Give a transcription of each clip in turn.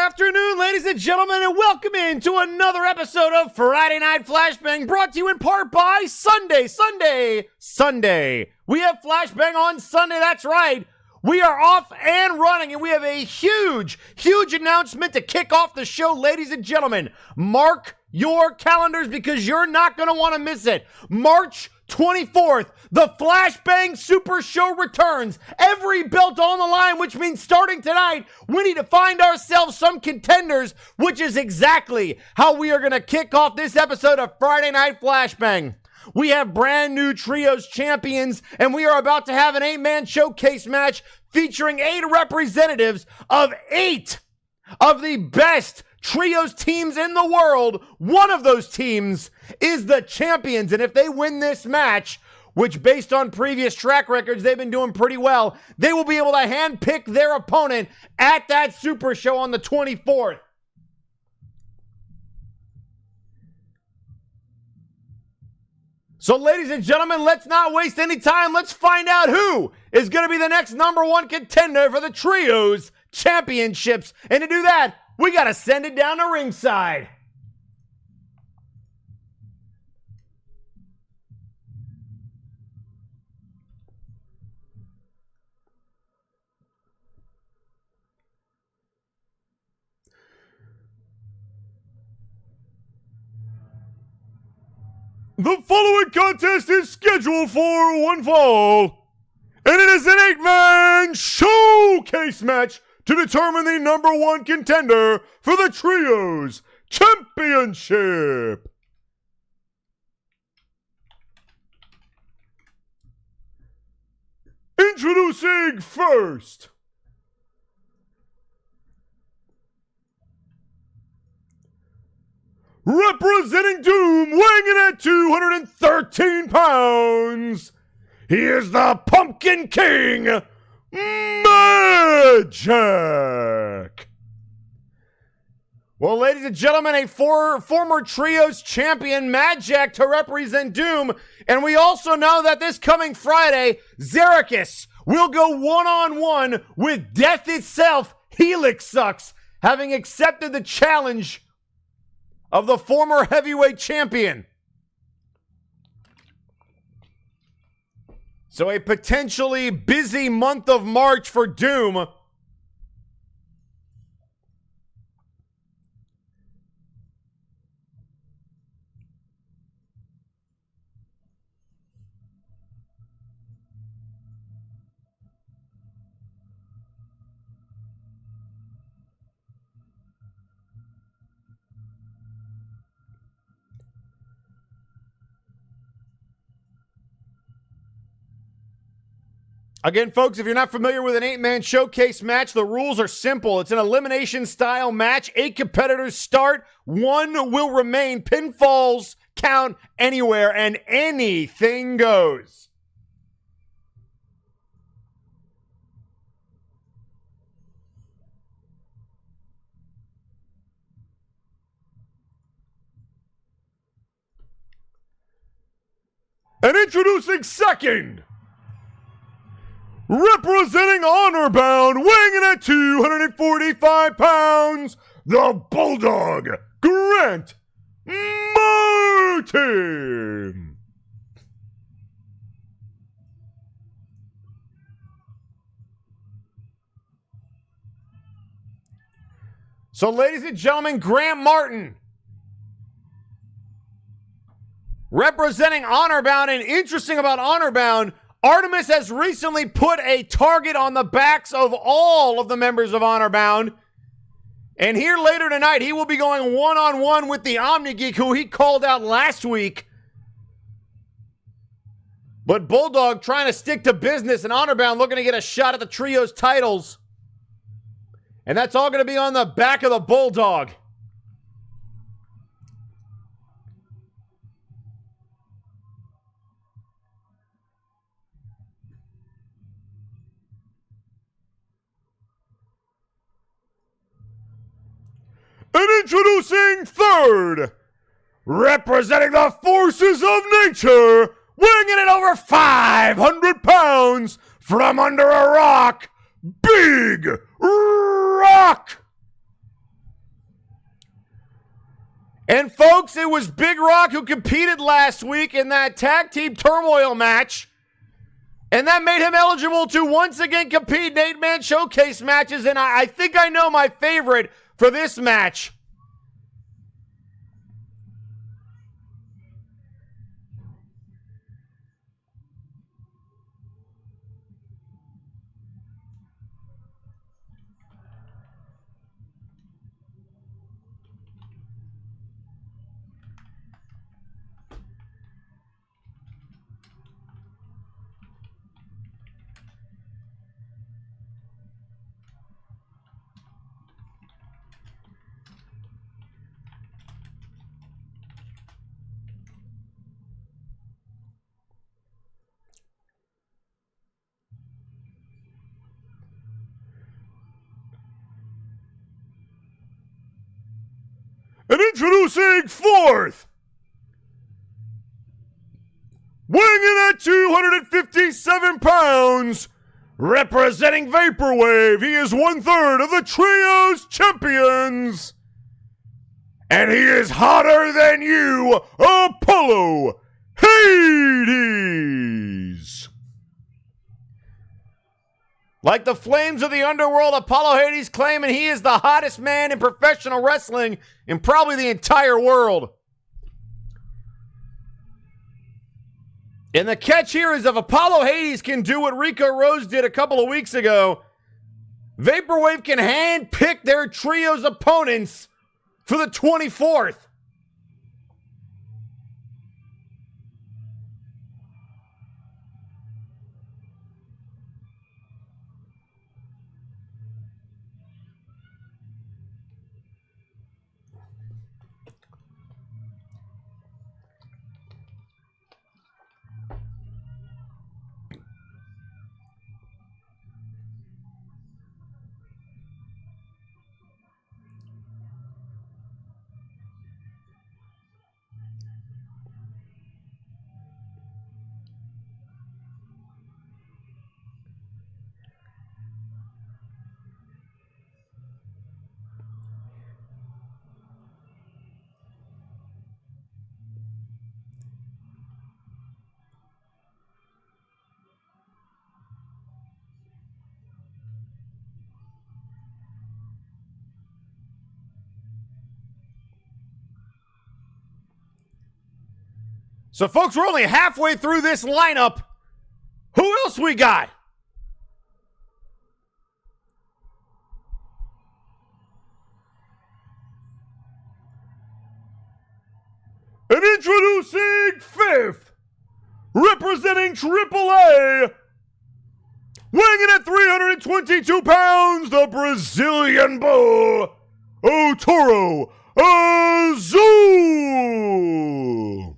afternoon, ladies and gentlemen, and welcome into another episode of Friday Night Flashbang, brought to you in part by Sunday. We have Flashbang on Sunday, that's right. We are off and running, and we have a huge announcement to kick off the show, ladies and gentlemen. Mark your calendars because you're not going to want to miss it. March 24th, the Flashbang Super Show returns. Every belt on the line, which means starting tonight, we need to find ourselves some contenders, which is exactly how we are going to kick off this episode of Friday Night Flashbang. We have brand new Trios champions, and we are about to have an 8-man showcase match featuring 8 representatives of 8 of the best Trios teams in the world. One of those teams is the champions, and if they win this match, which based on previous track records, they've been doing pretty well, they will be able to handpick their opponent at that Super Show on the 24th. So, ladies and gentlemen, let's not waste any time. Let's find out who is going to be the next #1 contender for the Trios Championships. And to do that, we got to send it down to ringside. The following contest is scheduled for one fall, and it is an 8-man showcase match to determine the #1 contender for the Trios Championship. Introducing first, representing Doom, weighing in at 213 pounds, he is the Pumpkin King, Magic. Well, ladies and gentlemen, a former Trios champion, Magic, to represent Doom. And we also know that this coming Friday, Zericus will go one-on-one with Death itself, Helix Sucks, having accepted the challenge of the former heavyweight champion. So a potentially busy month of March for Doom. Again, folks, if you're not familiar with an 8-man showcase match, the rules are simple. It's an elimination-style match. 8 competitors start. 1 will remain. Pinfalls count anywhere, and anything goes. And introducing second, representing Honorbound, weighing in at 245 pounds, the Bulldog, Grant Martin. So, ladies and gentlemen, Grant Martin, representing Honorbound. And interesting about Honorbound, Artemis has recently put a target on the backs of all of the members of Honorbound. And here later tonight, he will be going one-on-one with the Omni-Geek, who he called out last week. But Bulldog trying to stick to business, and Honorbound looking to get a shot at the Trios titles. And that's all going to be on the back of the Bulldog. And introducing third, representing the forces of nature, weighing in at over 500 pounds, from under a rock, Big Rock. And folks, it was Big Rock who competed last week in that tag team turmoil match. And that made him eligible to once again compete in 8-man showcase matches. And I think I know my favorite for this match. And introducing fourth, weighing in at 257 pounds, representing Vaporwave, he is 1/3 of the Trios Champions. And he is hotter than you, Apollo Hades. Like the flames of the underworld, Apollo Hades claiming he is the hottest man in professional wrestling in probably the entire world. And the catch here is if Apollo Hades can do what Rico Rose did a couple of weeks ago, Vaporwave can handpick their trio's opponents for the 24th. So, folks, we're only halfway through this lineup. Who else we got? And introducing fifth, representing AAA, weighing in at 322 pounds, the Brazilian Bull, Otoro Azul.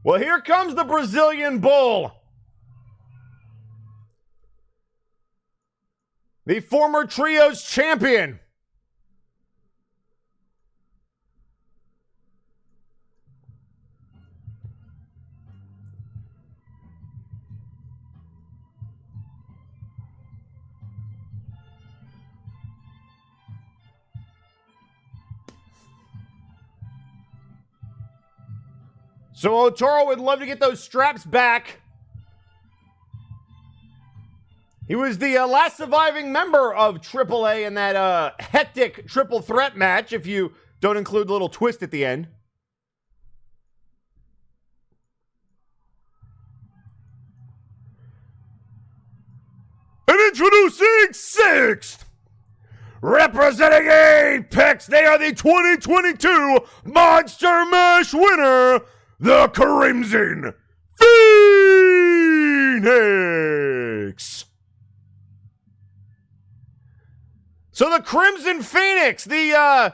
Well, here comes the Brazilian Bull. The former Trios champion. So Otoro would love to get those straps back. He was the last surviving member of AAA in that hectic triple threat match, if you don't include the little twist at the end. And introducing sixth, representing Apex, they are the 2022 Monster Mash winner, the Crimson Phoenix. So the Crimson Phoenix, the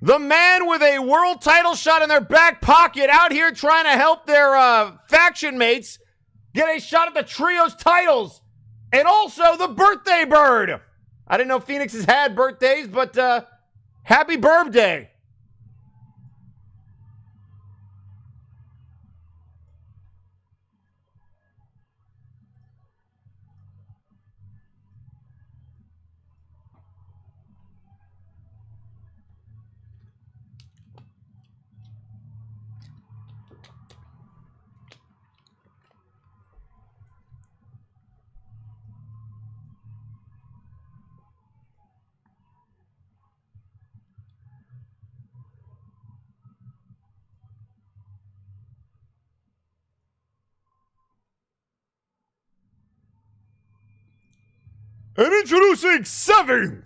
man with a world title shot in their back pocket, out here trying to help their faction mates get a shot at the Trios titles, and also the birthday bird. I didn't know Phoenix has had birthdays, but happy birthday. And introducing 7th,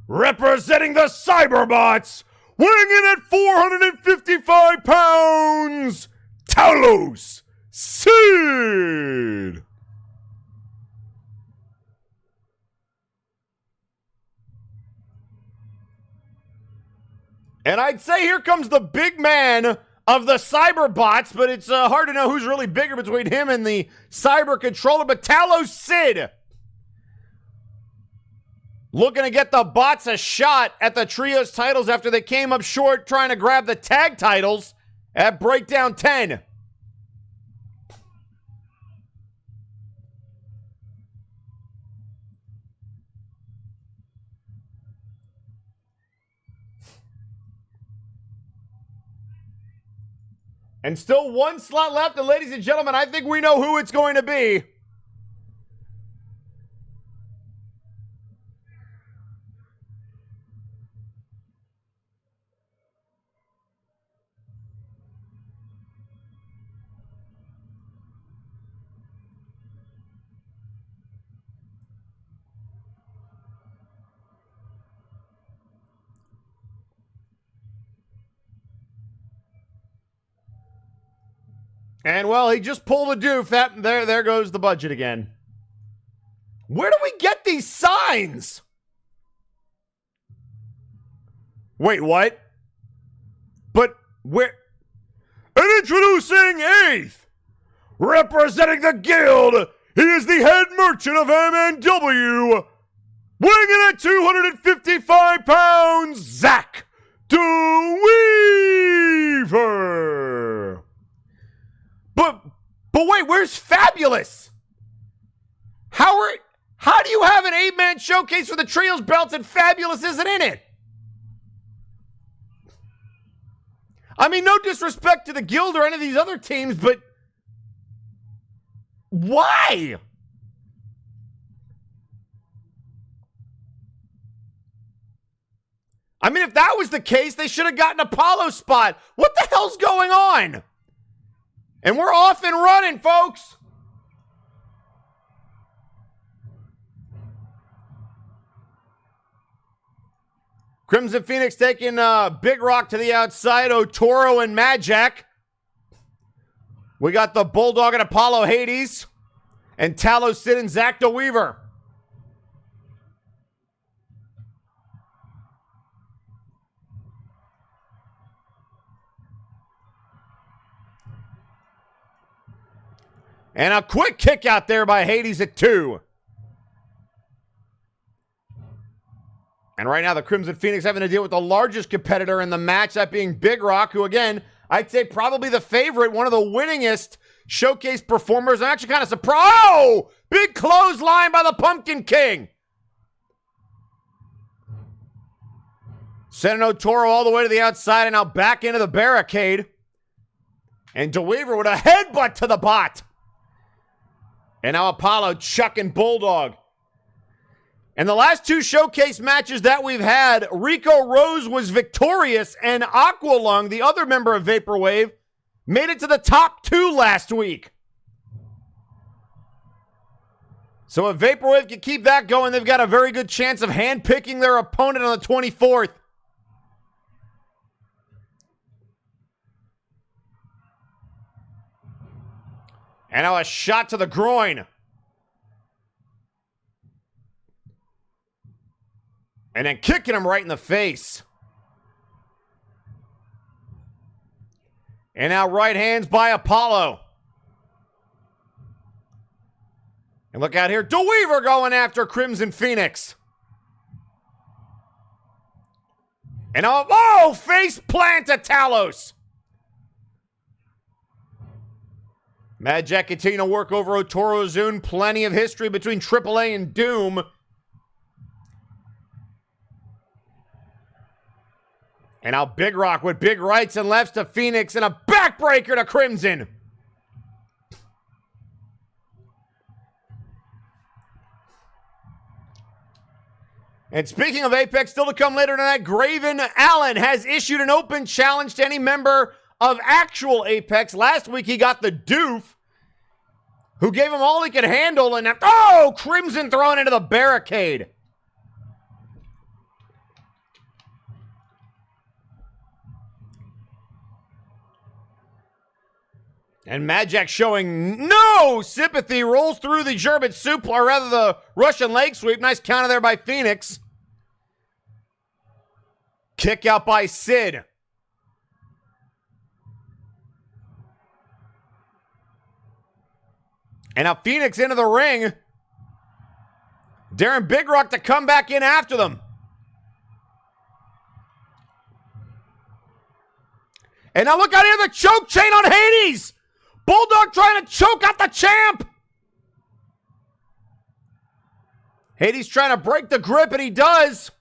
representing the Cyberbots, weighing in at 455 pounds, Talos Sid. And I'd say here comes the big man of the Cyberbots, but it's hard to know who's really bigger between him and the Cyber Controller, but Talos Sid looking to get the bots a shot at the Trios titles after they came up short trying to grab the tag titles at Breakdown 10. And still one slot left, and ladies and gentlemen, I think we know who it's going to be. And, well, he just pulled a doof. There goes the budget again. Where do we get these signs? Wait, what? But where? And introducing 8th, representing the guild, he is the head merchant of MNW, weighing in at 255 pounds, Zach DeWeaver. But wait, where's Fabulous? How do you have an 8-man showcase for the Trios belts and Fabulous isn't in it? I mean, no disrespect to the Guild or any of these other teams, but why? I mean, if that was the case, they should have gotten Apollo's spot. What the hell's going on? And we're off and running, folks. Crimson Phoenix taking Big Rock to the outside. Otoro and Majak. We got the Bulldog and Apollo Hades. And Talos Sid and Zach DeWeaver. And a quick kick out there by Hades at 2. And right now, the Crimson Phoenix having to deal with the largest competitor in the match, that being Big Rock, who, again, I'd say probably the favorite, one of the winningest showcase performers. I'm actually kind of surprised. Oh! Big clothesline by the Pumpkin King. Sending Otoro all the way to the outside and now back into the barricade. And DeWeaver with a headbutt to the bot. And now Apollo chucking Bulldog. And the last 2 showcase matches that we've had, Rico Rose was victorious, and Aqualung, the other member of Vaporwave, made it to the top 2 last week. So if Vaporwave can keep that going, they've got a very good chance of handpicking their opponent on the 24th. And now a shot to the groin. And then kicking him right in the face. And now right hands by Apollo. And look out here, DeWeaver going after Crimson Phoenix. And oh, face plant to Talos. Mad Jack continuing to work over Otoro Zune. Plenty of history between AAA and Doom. And now Big Rock with big rights and lefts to Phoenix and a backbreaker to Crimson. And speaking of Apex, still to come later tonight, Graven Allen has issued an open challenge to any member of actual Apex. Last week he got the Doof, who gave him all he could handle, and oh, Crimson thrown into the barricade. And Majak showing no sympathy, rolls through the German suplex, or rather the Russian leg sweep. Nice counter there by Phoenix. Kick out by Sid. And now Phoenix into the ring. Daring Big Rock to come back in after them. And now look out here, the choke chain on Hades. Bulldog trying to choke out the champ. Hades trying to break the grip, and he does.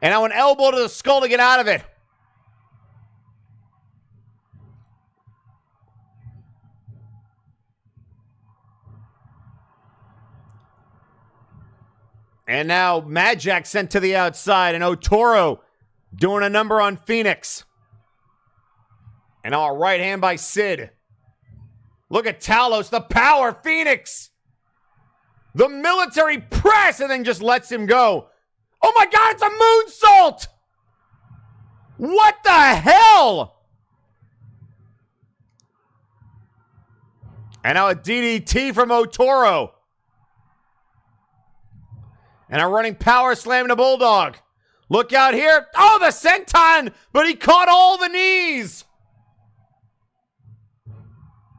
And now an elbow to the skull to get out of it. And now Majak sent to the outside, and Otoro doing a number on Phoenix. And now a right hand by Sid. Look at Talos, the power, Phoenix. The military press, and then just lets him go. Oh my God, it's a moonsault! What the hell? And now a DDT from Otoro. And a running power slam to Bulldog. Look out here. Oh, the senton, but he caught all the knees.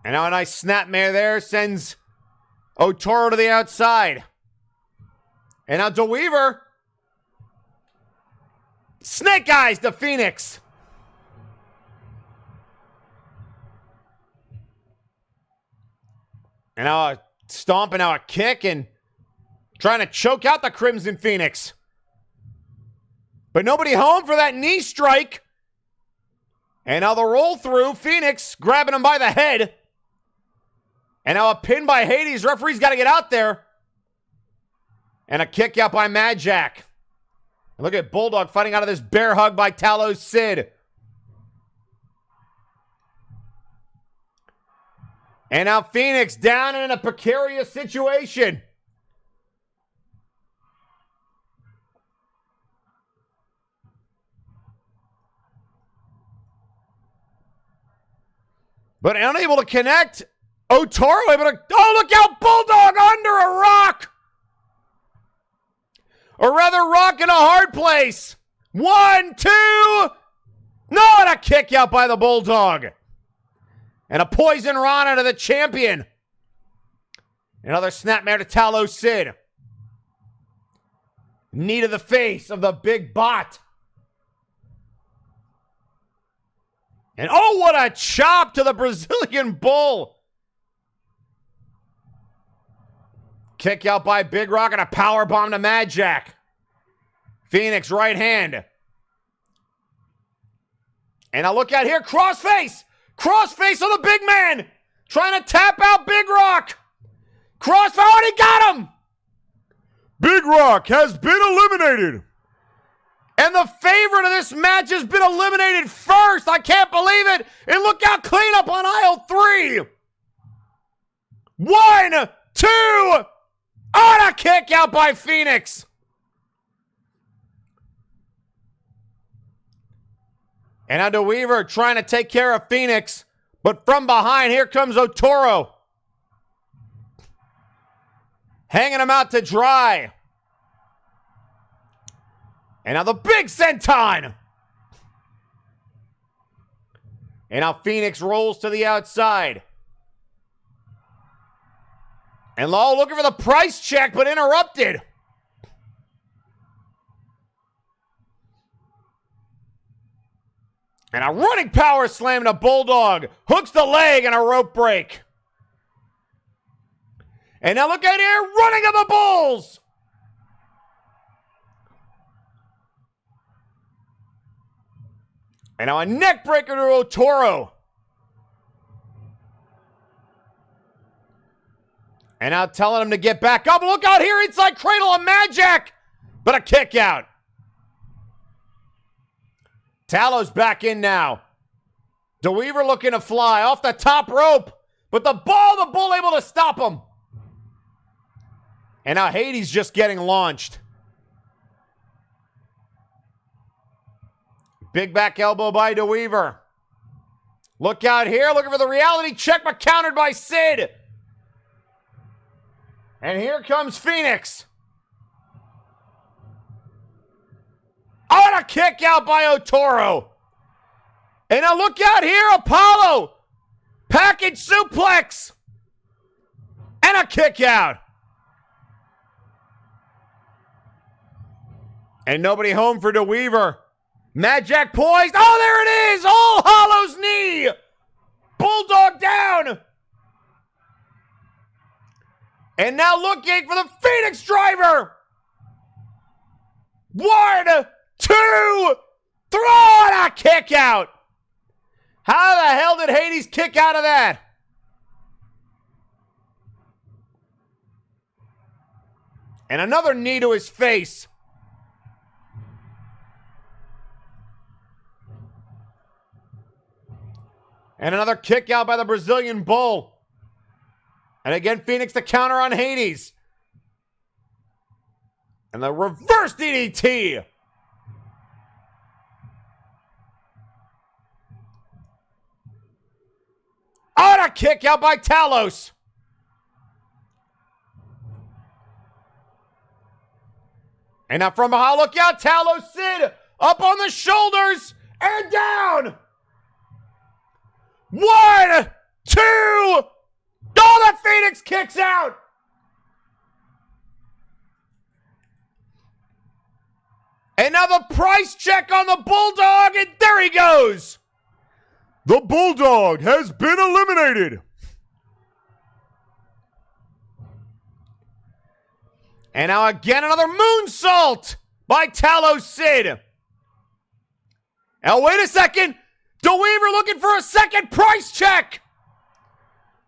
And now a nice snapmare there sends Otoro to the outside. And now DeWeaver. Snake Eyes to Phoenix. And now a stomp, and now a kick, and trying to choke out the Crimson Phoenix. But nobody home for that knee strike. And now the roll through. Phoenix grabbing him by the head. And now a pin by Hades. Referee's got to get out there. And a kick out by Majak. And look at Bulldog fighting out of this bear hug by Talos Sid. And now Phoenix down in a precarious situation. But unable to connect. Otoro able to, oh, look out, Bulldog under a rock. Or rather, rock in a hard place. 1, 2. No, and a kick out by the Bulldog. And a poison Rana to the champion. Another snapmare to Talos Sid. Knee to the face of the big bot. And oh, what a chop to the Brazilian Bull. Kick out by Big Rock and a power bomb to Majak. Phoenix right hand. And now look out here, crossface. Crossface on the big man. Trying to tap out Big Rock. Crossface, oh, and he got him. Big Rock has been eliminated. And the favorite of this match has been eliminated first. I can't believe it. And look out, cleanup on aisle 3. 1, 2. On a kick out by Phoenix. And now Weaver trying to take care of Phoenix. But from behind, here comes Otoro. Hanging him out to dry. And now the big senton. And now Phoenix rolls to the outside. And Law looking for the price check, but interrupted. And a running power slam to Bulldog. Hooks the leg and a rope break. And now look out here, running to the Bulls. And now a neck breaker to Otoro. And now telling him to get back up. Look out here, inside cradle of Majak. But a kick out. Talos back in now. DeWeaver looking to fly off the top rope. But the Bull able to stop him. And now Hades just getting launched. Big back elbow by DeWeaver. Look out here, looking for the reality check, but countered by Sid. And here comes Phoenix. Oh, and a kick out by Otoro. And now look out here, Apollo. Package suplex. And a kick out. And nobody home for DeWeaver. Mad Jack poised. Oh, there it is. All Hollow's knee. Bulldog down. And now looking for the Phoenix driver. 1, 2, throw and a kick out. How the hell did Hades kick out of that? And another knee to his face. And another kick out by the Brazilian Bull. And again, Phoenix to counter on Hades. And the reverse DDT. Oh, and a kick out by Talos. And now from behind, look out, Talos Sid up on the shoulders and down. 1, 2. Oh, the Phoenix kicks out. And now the price check on the Bulldog, and there he goes. The Bulldog has been eliminated. And now again, another moonsault by Talos Sid. Now wait a second. DeWeaver looking for a second price check.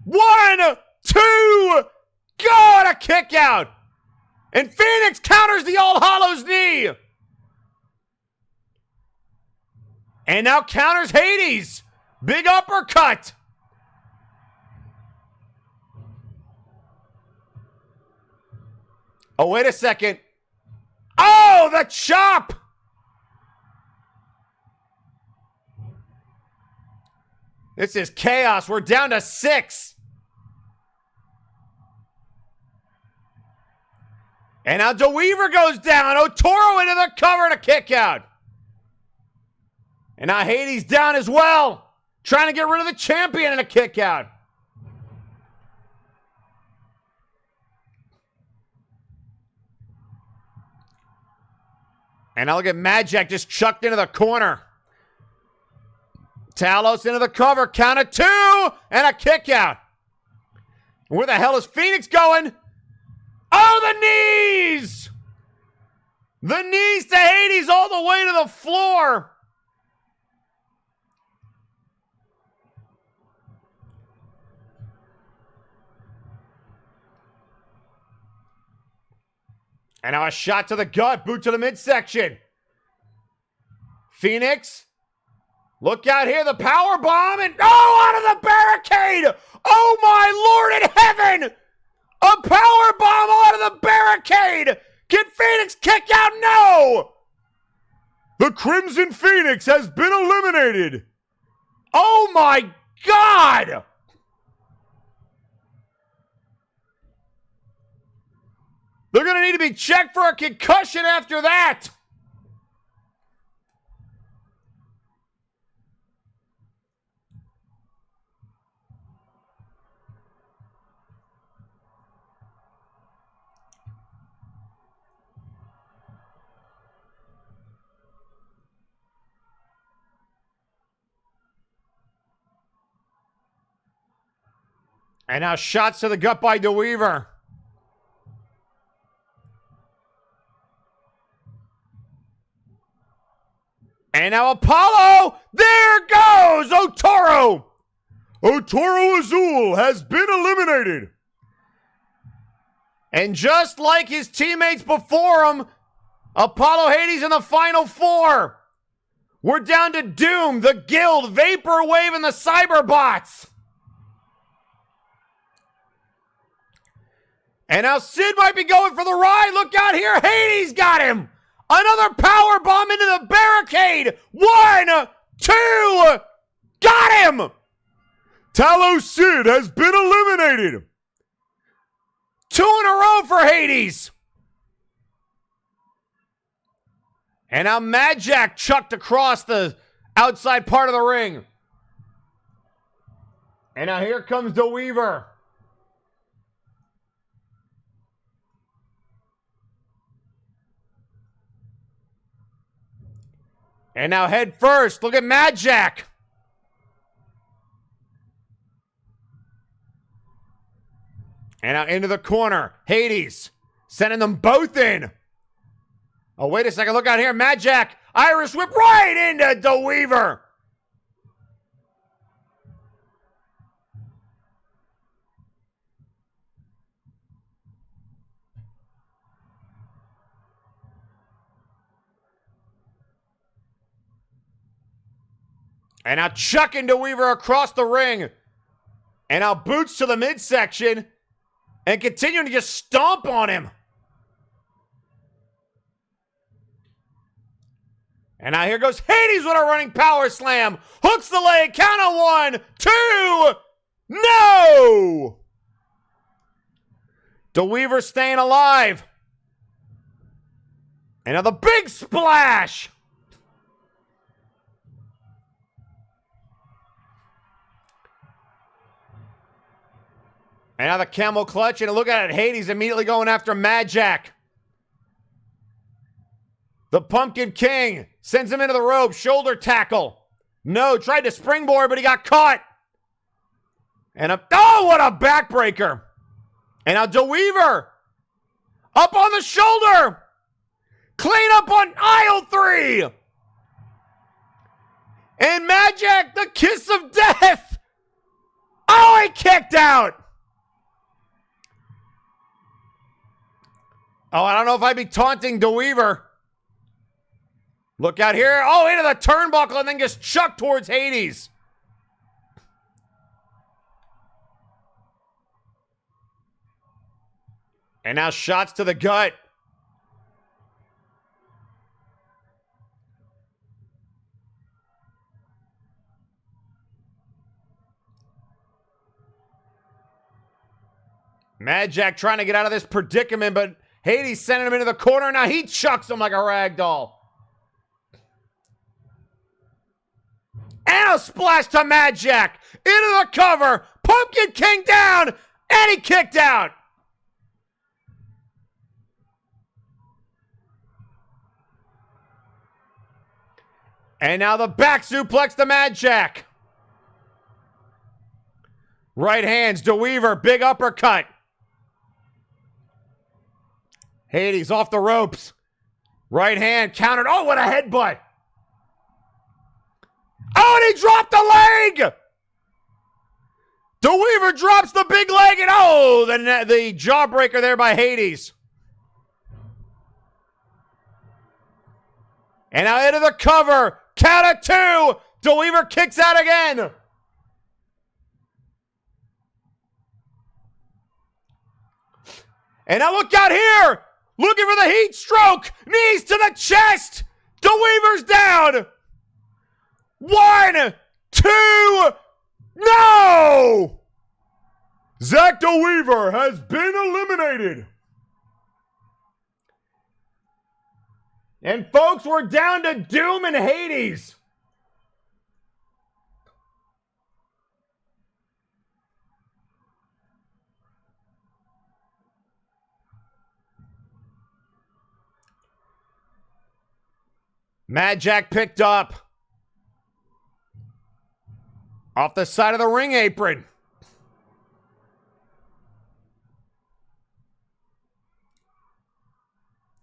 1, 2, go, and a kick out. And Phoenix counters the All Hallows knee. And now counters Hades. Big uppercut. Oh, wait a second. Oh, the chop. This is chaos. We're down to 6. And now DeWeaver goes down. Otoro into the cover and a kick out. And now Hades down as well. Trying to get rid of the champion and a kick out. And now look at Mad Jack just chucked into the corner. Talos into the cover. Count of 2 and a kick out. Where the hell is Phoenix going? Oh, the knees! The knees to Hades all the way to the floor. And now a shot to the gut, boot to the midsection. Phoenix, look out here, the power bomb, and oh, out of the barricade! Oh my Lord in heaven! A power bomb out of the barricade! Can Phoenix kick out? No! The Crimson Phoenix has been eliminated! Oh my God! They're going to need to be checked for a concussion after that. And now shots to the gut by DeWeaver. And now Apollo, there goes Otoro. Otoro Azul has been eliminated. And just like his teammates before him, Apollo Hades in the final 4. We're down to Doom, the Guild, Vaporwave, and the Cyberbots. And now Sid might be going for the ride. Look out here. Hades got him. Another power bomb into the barricade. 1, 2. Got him. Talos Sid has been eliminated. 2 in a row for Hades. And now Mad Jack chucked across the outside part of the ring. And now here comes the Weaver. And now head first. Look at Mad Jack. And now into the corner. Hades sending them both in. Oh, wait a second. Look out here. Mad Jack. Irish whip right into the Weaver. And now chucking DeWeaver across the ring. And now boots to the midsection. And continuing to just stomp on him. And now here goes Hades with a running power slam. Hooks the leg. Count of 1, 2. No! DeWeaver staying alive. And now the big splash. And now the camel clutch, and look at it. Hades immediately going after Mad Jack. The Pumpkin King sends him into the rope. Shoulder tackle. No, tried to springboard, but he got caught. And oh, what a backbreaker. And now DeWeaver up on the shoulder. Clean up on aisle 3. And Mad Jack, the kiss of death. Oh, he kicked out. Oh, I don't know if I'd be taunting DeWeaver. Look out here. Oh, into the turnbuckle and then gets chucked towards Hades. And now shots to the gut. Mad Jack trying to get out of this predicament, but Hades sending him into the corner. Now he chucks him like a rag doll. And a splash to Mad Jack. Into the cover. Pumpkin King down. And he kicked out. And now the back suplex to Mad Jack. Right hands. DeWeaver. Big uppercut. Hades off the ropes. Right hand countered. Oh, what a headbutt. Oh, and he dropped the leg. DeWeaver drops the big leg. And oh, the jawbreaker there by Hades. And now into the cover. Count of 2. DeWeaver kicks out again. And now look out here. Looking for the heat stroke. Knees to the chest. DeWeaver's down. 1, 2. No! Zach DeWeaver has been eliminated. And folks, we're down to Doom and Hades. Mad Jack picked up off the side of the ring apron.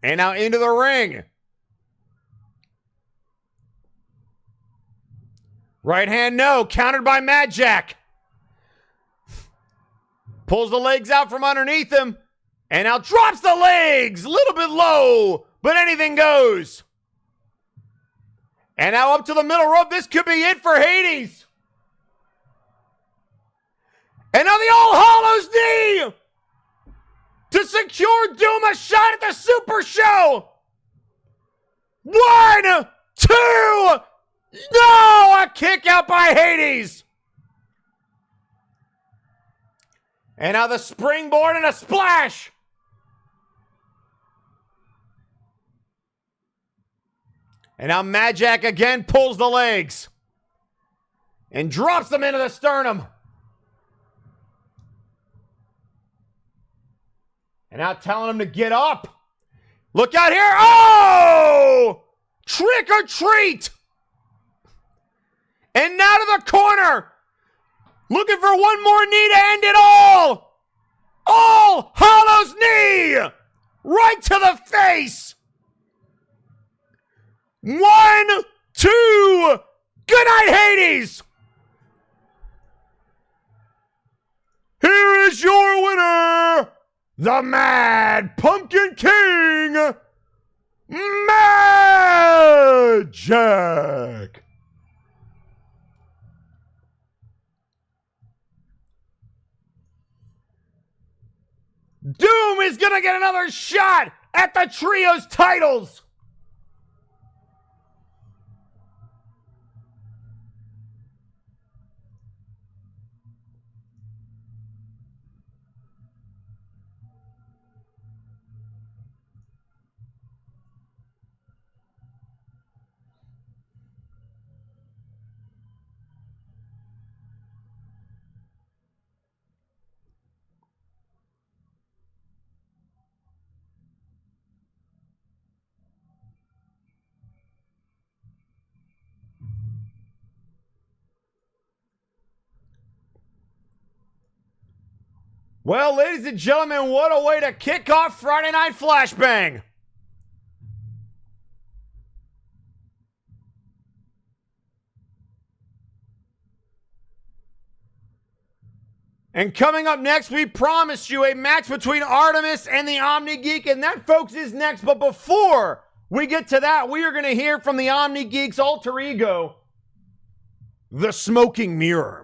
And now into the ring. Right hand, no. Countered by Mad Jack. Pulls the legs out from underneath him. And now drops the legs. A little bit low, but anything goes. And now up to the middle rope. This could be it for Hades. And now the All Hallows knee to secure Doom a shot at the Super Show. 1, 2. No, a kick out by Hades. And now the springboard and a splash. And now Majak again pulls the legs and drops them into the sternum. And now telling him to get up. Look out here. Oh! Trick or treat. And now to the corner. Looking for one more knee to end it all. All Hollow's knee. Right to the face. 1, 2. Good night, Hades. Here is your winner, the Mad Pumpkin King, Majak. Doom is gonna get another shot at the trio's titles. Well, ladies and gentlemen, what a way to kick off Friday Night Flashbang. And coming up next, we promised you a match between Artemis and the Omni Geek, and that, folks, is next. But before we get to that, we are going to hear from the Omni Geek's alter ego, the Smoking Mirror.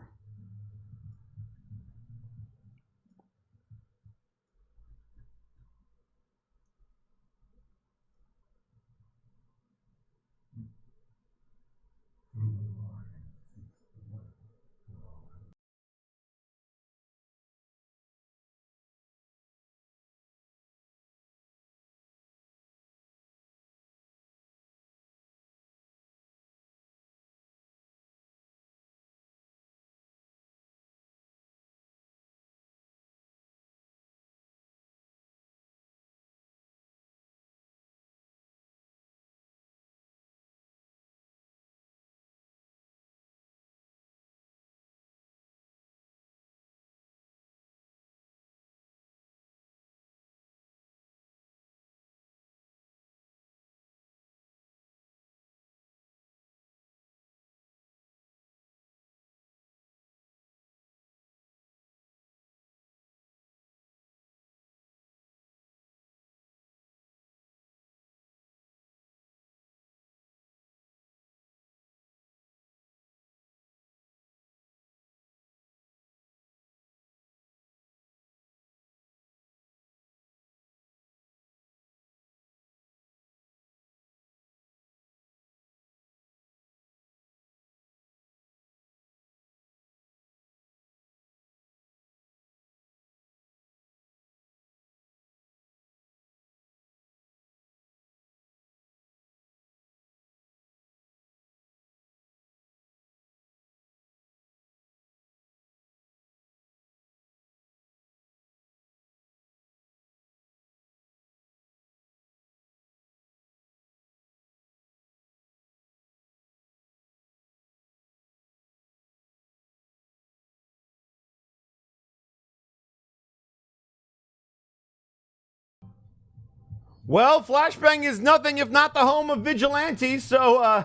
Well, Flashbang is nothing if not the home of vigilantes, so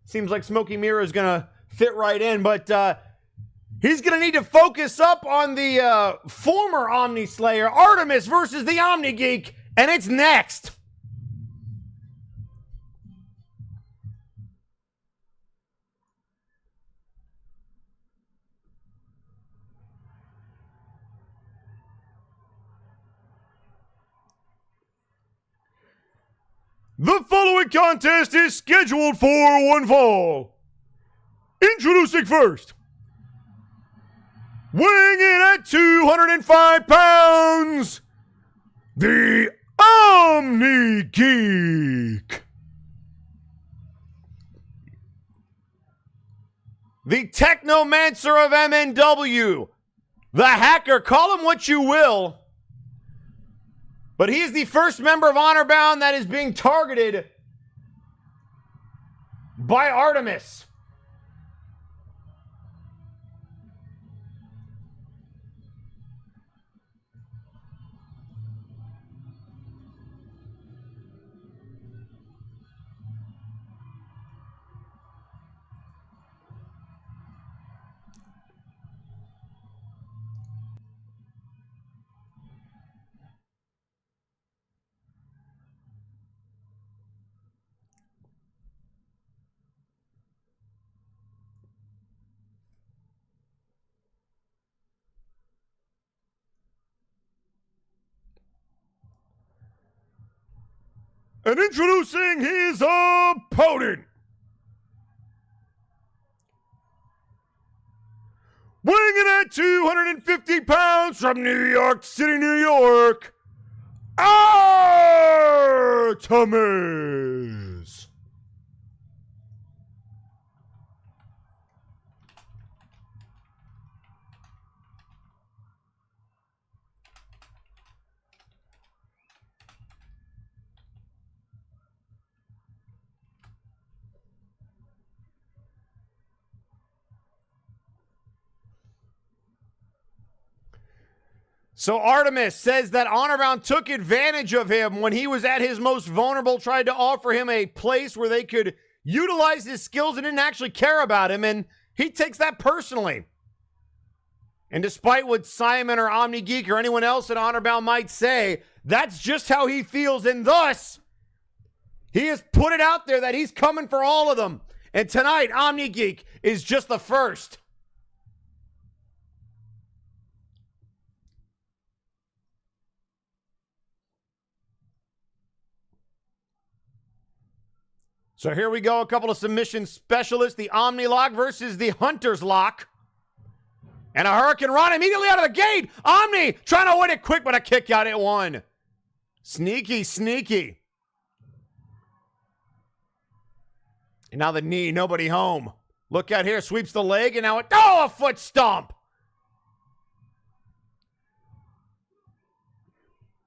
seems like Smoky Mirror is going to fit right in, but he's going to need to focus up on the former Omni Slayer, Artemis versus the Omni Geek, and it's next. The following contest is scheduled for one fall. Introducing first, weighing in at 205 pounds, the Omni Geek. The Technomancer of MNW. The hacker, call him what you will. But he is the first member of Honorbound that is being targeted by Artemis. And introducing his opponent. Weighing in at 250 pounds from New York City, New York, Artemis. So Artemis says that Honorbound took advantage of him when he was at his most vulnerable, tried to offer him a place where they could utilize his skills and didn't actually care about him, and he takes that personally. And despite what Simon or Omni Geek or anyone else at Honorbound might say, that's just how he feels, and thus, he has put it out there that he's coming for all of them. And tonight, Omni Geek is just the first. So here we go, a couple of submission specialists, the Omni Lock versus the Hunter's Lock. And a Hurricane Run immediately out of the gate. Omni trying to win it quick, but a kick out at one. Sneaky, sneaky. And now the knee, nobody home. Look out here, sweeps the leg, and now a foot stomp.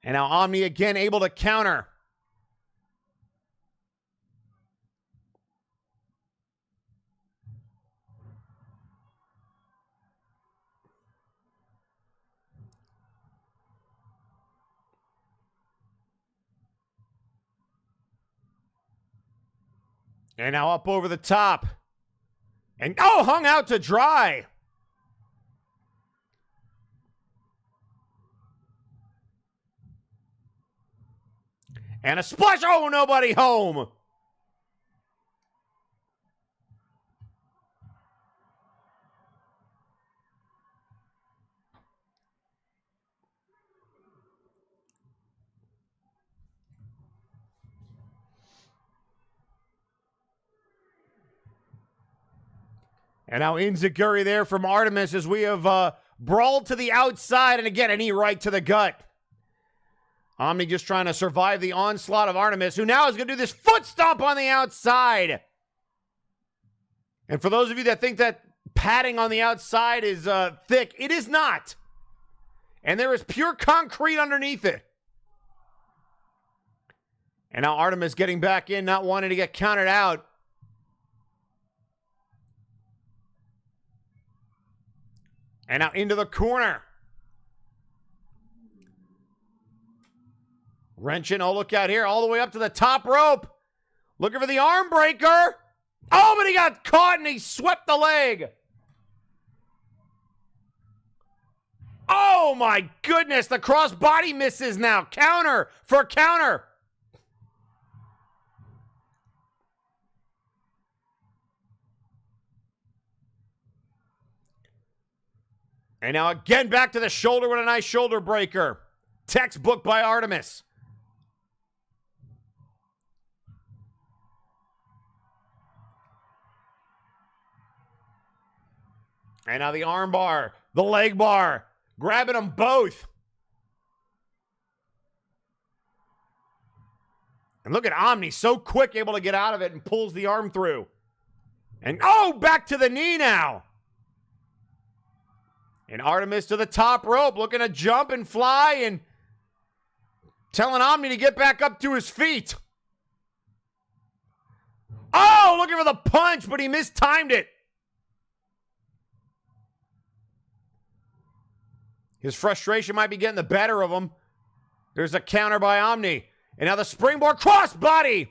And now Omni again able to counter. And now up over the top. And hung out to dry. And a splash. Oh, nobody home. And now Inzaguri there from Artemis as we have brawled to the outside. And again, a knee right to the gut. Omni just trying to survive the onslaught of Artemis, who now is going to do this foot stomp on the outside. And for those of you that think that padding on the outside is thick, it is not. And there is pure concrete underneath it. And now Artemis getting back in, not wanting to get counted out. And now into the corner. Wrenching, look out here, all the way up to the top rope. Looking for the arm breaker. Oh, but he got caught and he swept the leg. Oh my goodness, the crossbody misses now. Counter for counter. And now again back to the shoulder with a nice shoulder breaker. Textbook by Artemis. And now the arm bar, the leg bar, grabbing them both. And look at Omni, so quick, able to get out of it and pulls the arm through. And oh, back to the knee now. And Artemis to the top rope, looking to jump and fly and telling Omni to get back up to his feet. Oh, looking for the punch, but he mistimed it. His frustration might be getting the better of him. There's a counter by Omni. And now the springboard crossbody.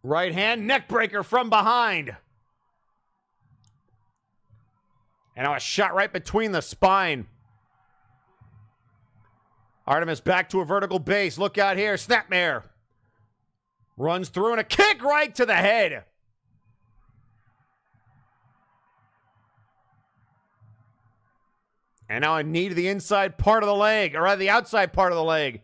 Right hand neck breaker from behind. And now a shot right between the spine. Artemis back to a vertical base. Look out here. Snapmare. Runs through and a kick right to the head. And now a knee to the inside part of the leg, or rather the outside part of the leg.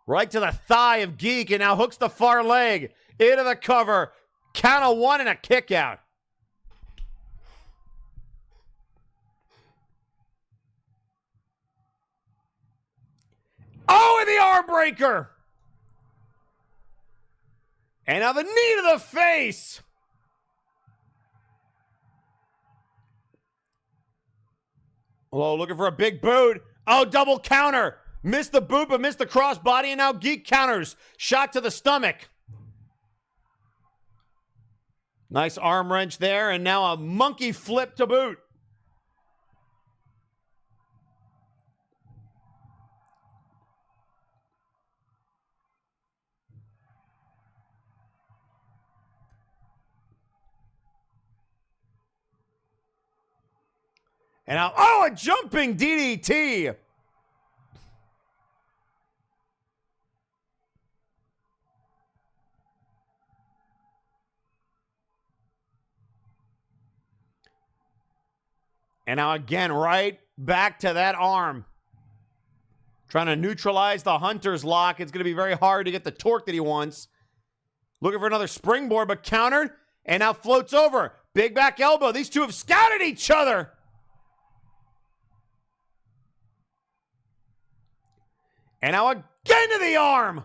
Right to the thigh of Geek, and now hooks the far leg. Into the cover. Count of one and a kick out. Oh, and the arm breaker. And now the knee to the face. Oh, looking for a big boot. Oh, double counter. Missed the boot, but missed the crossbody, and now Geek counters. Shot to the stomach. Nice arm wrench there, and now a monkey flip to boot. And now, oh, a jumping DDT. And now again, right back to that arm. Trying to neutralize the Hunter's lock. It's going to be very hard to get the torque that he wants. Looking for another springboard, but countered. And now floats over. Big back elbow. These two have scouted each other. And now again to the arm.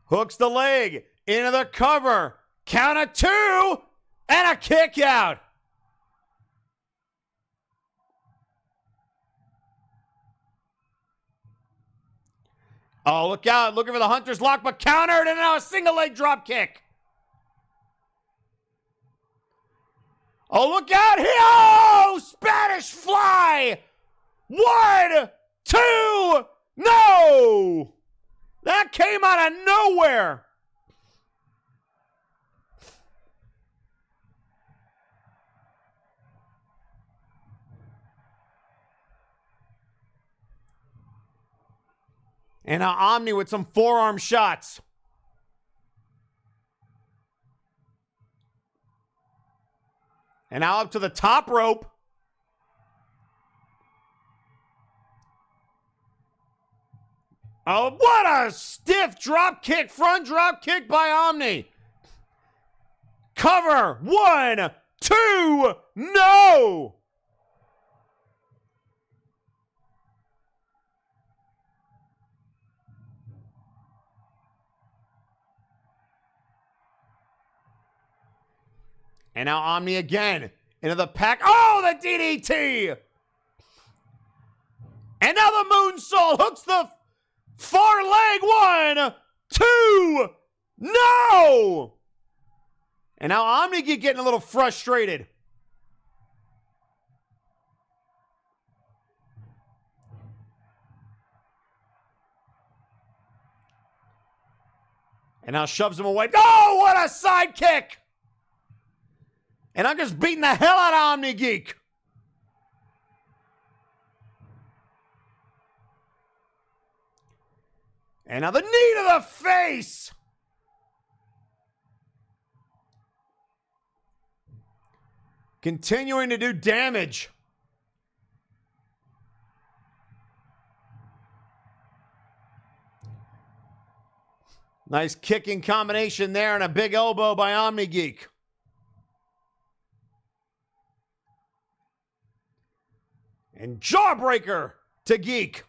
Hooks the leg into the cover. Count of two and a kick out. Oh, look out. Looking for the Hunter's lock, but countered, and now a single leg drop kick. Oh, look out here. Oh, Spanish fly. 1, 2, no! That came out of nowhere. And now Omni with some forearm shots. And now up to the top rope. Oh, what a stiff drop kick, front drop kick by Omni. Cover, 1, 2, no! And now Omni again into the pack. Oh, the DDT! And now the moonsault hooks the far leg. 1, 2, no! And now Omni getting a little frustrated. And now shoves him away. Oh, what a side kick! And I'm just beating the hell out of Omni Geek. And now the knee to the face. Continuing to do damage. Nice kicking combination there and a big elbow by OmniGeek. And jawbreaker to Geek.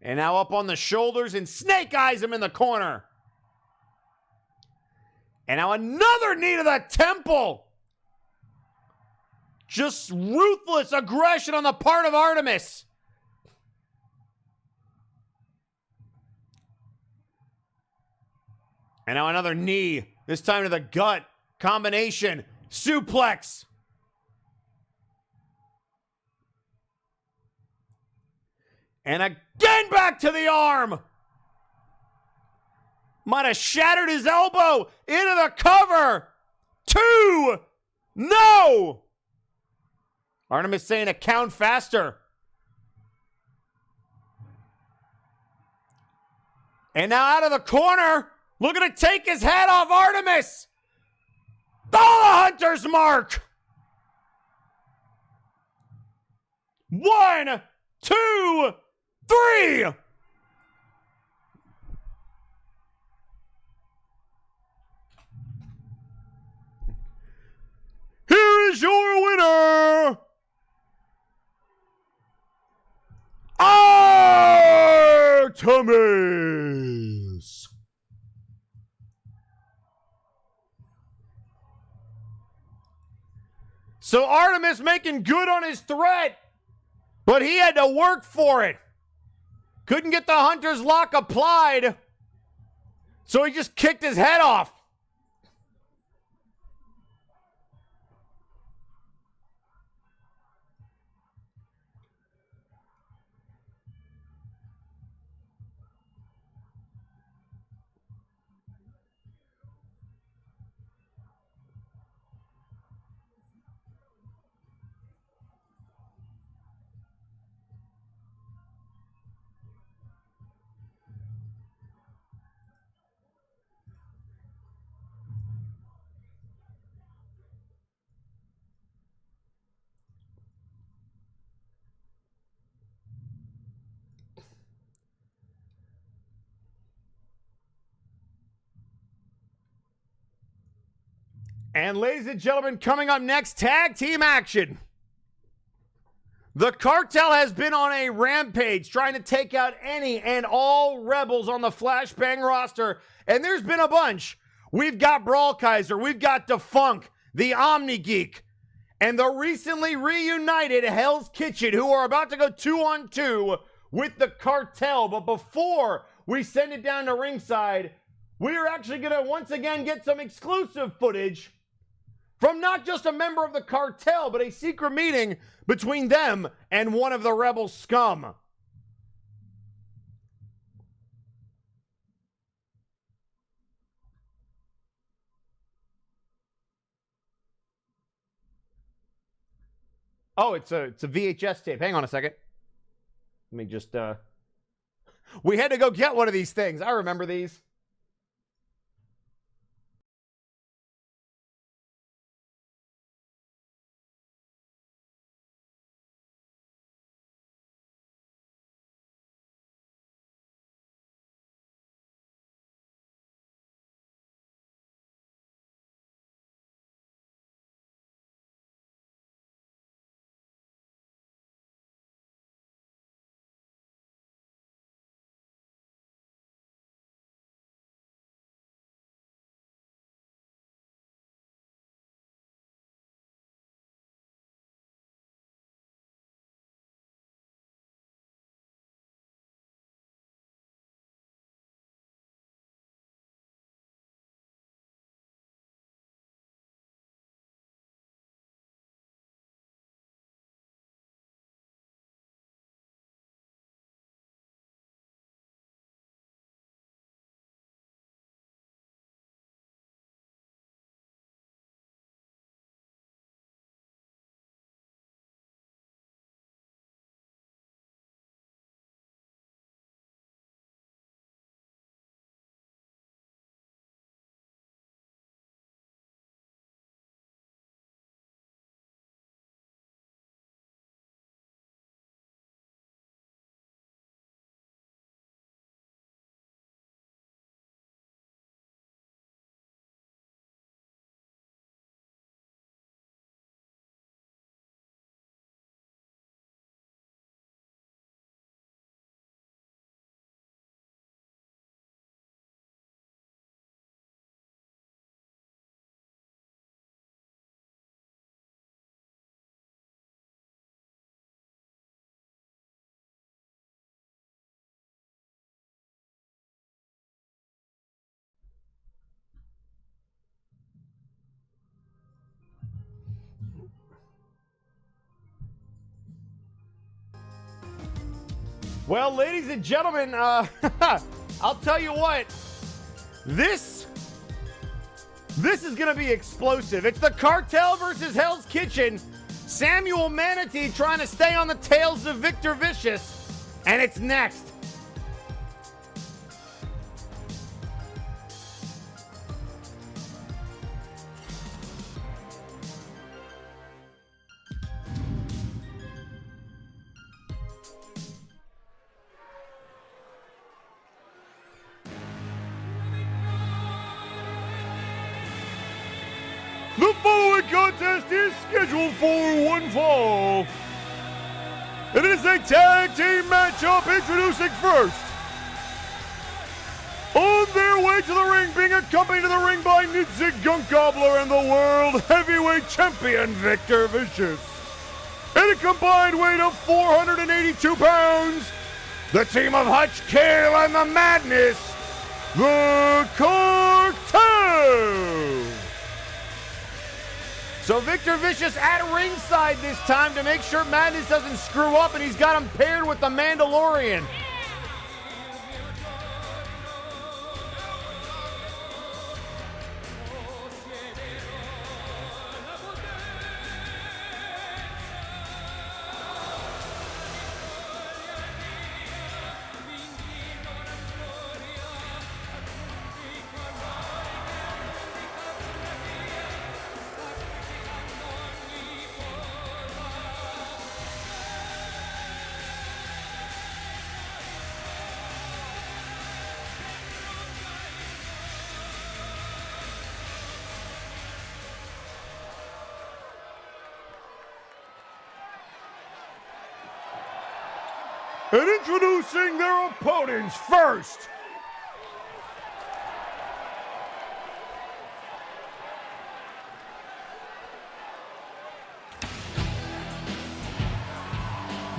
And now up on the shoulders and snake eyes him in the corner. And now another knee to the temple. Just ruthless aggression on the part of Artemis. And now another knee, this time to the gut. Combination, suplex. And again back to the arm. Might have shattered his elbow into the cover. 2. No. Artemis saying to count faster. And now out of the corner, looking to take his head off Artemis. Oh, the Hunter's mark. 1, 2, 3. Here is your winner, Artemis. So Artemis making good on his threat, but he had to work for it. Couldn't get the Hunter's lock applied, so he just kicked his head off. And ladies and gentlemen, coming up next, tag team action. The cartel has been on a rampage trying to take out any and all rebels on the Flashbang roster, and there's been a bunch. We've got Brawl Kaiser, we've got Defunk, the OmniGeek, and the recently reunited Hell's Kitchen, who are about to go 2-on-2 with the cartel. But before we send it down to ringside, we are actually going to once again get some exclusive footage from not just a member of the cartel, but a secret meeting between them and one of the rebel scum. Oh, it's a VHS tape. Hang on a second. Let me just, we had to go get one of these things. I remember these. Well, ladies and gentlemen, I'll tell you what. This is going to be explosive. It's the Cartel versus Hell's Kitchen. Samuel Manatee trying to stay on the tails of Victor Vicious. And it's next. The following contest is scheduled for one fall. And it is a tag team matchup. Introducing first, on their way to the ring, being accompanied to the ring by Nidzik Gunk Gobbler and the World Heavyweight Champion Victor Vicious. At a combined weight of 482 pounds, the team of Hutch, Kale, and the Madness, the Cartel. So Victor Vicious at ringside this time to make sure Madness doesn't screw up, and he's got him paired with the Mandalorian. And introducing their opponents first,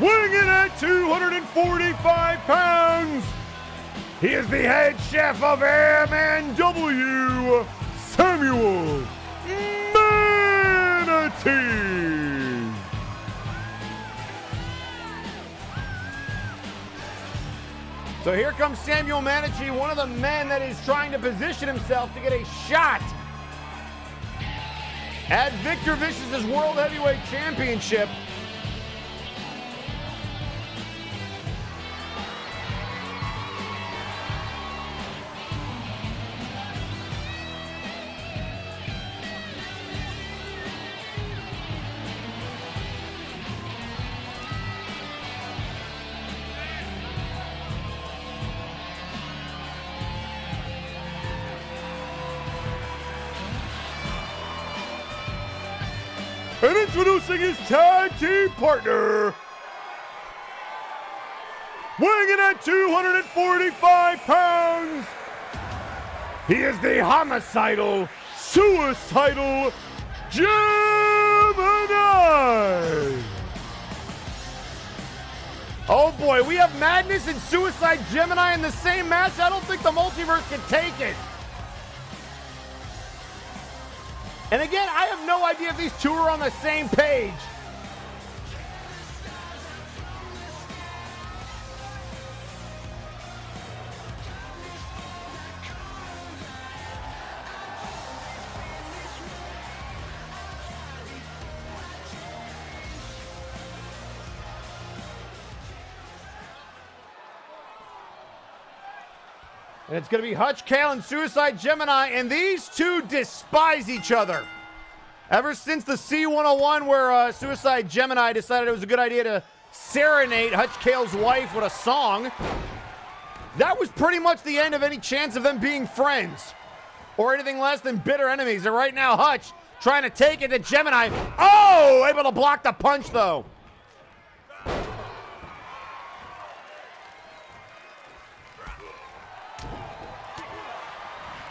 weighing in at 245 pounds, he is the head chef of MNW, Samuel Manatee. So here comes Samuel Manatee, one of the men that is trying to position himself to get a shot at Victor Vicious' World Heavyweight Championship. And introducing his tag team partner, weighing in at 245 pounds, he is the homicidal, suicidal Gemini. Oh boy, we have Madness and Suicide Gemini in the same match. I don't think the Multiverse can take it. And again, I have no idea if these two are on the same page. And it's going to be Hutch, Kale, and Suicide Gemini, and these two despise each other. Ever since the C101 where Suicide Gemini decided it was a good idea to serenade Hutch Kale's wife with a song, that was pretty much the end of any chance of them being friends or anything less than bitter enemies. And right now, Hutch trying to take it to Gemini. Oh, able to block the punch, though.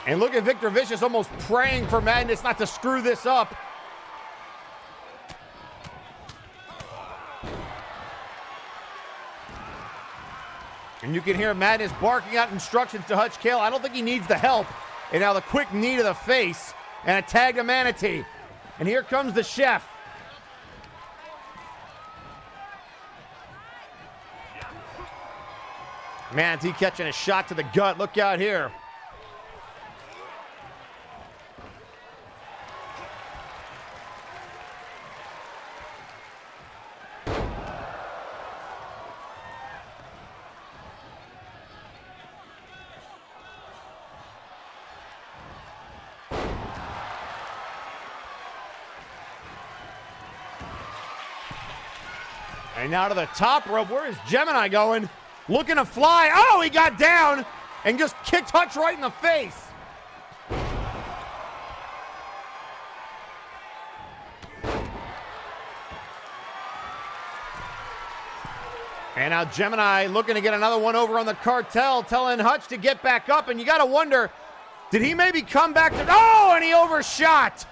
And look at Victor Vicious almost praying for Madness not to screw this up. And you can hear Madness barking out instructions to Hutch Kale. I don't think he needs the help. And now the quick knee to the face and a tag to Manatee. And here comes the chef. Manatee catching a shot to the gut. Look out here. And now to the top rope. Where is Gemini going? Looking to fly. Oh, he got down and just kicked Hutch right in the face. And now Gemini looking to get another one over on the cartel, telling Hutch to get back up. And you got to wonder, did he maybe come back to... Oh, and he overshot.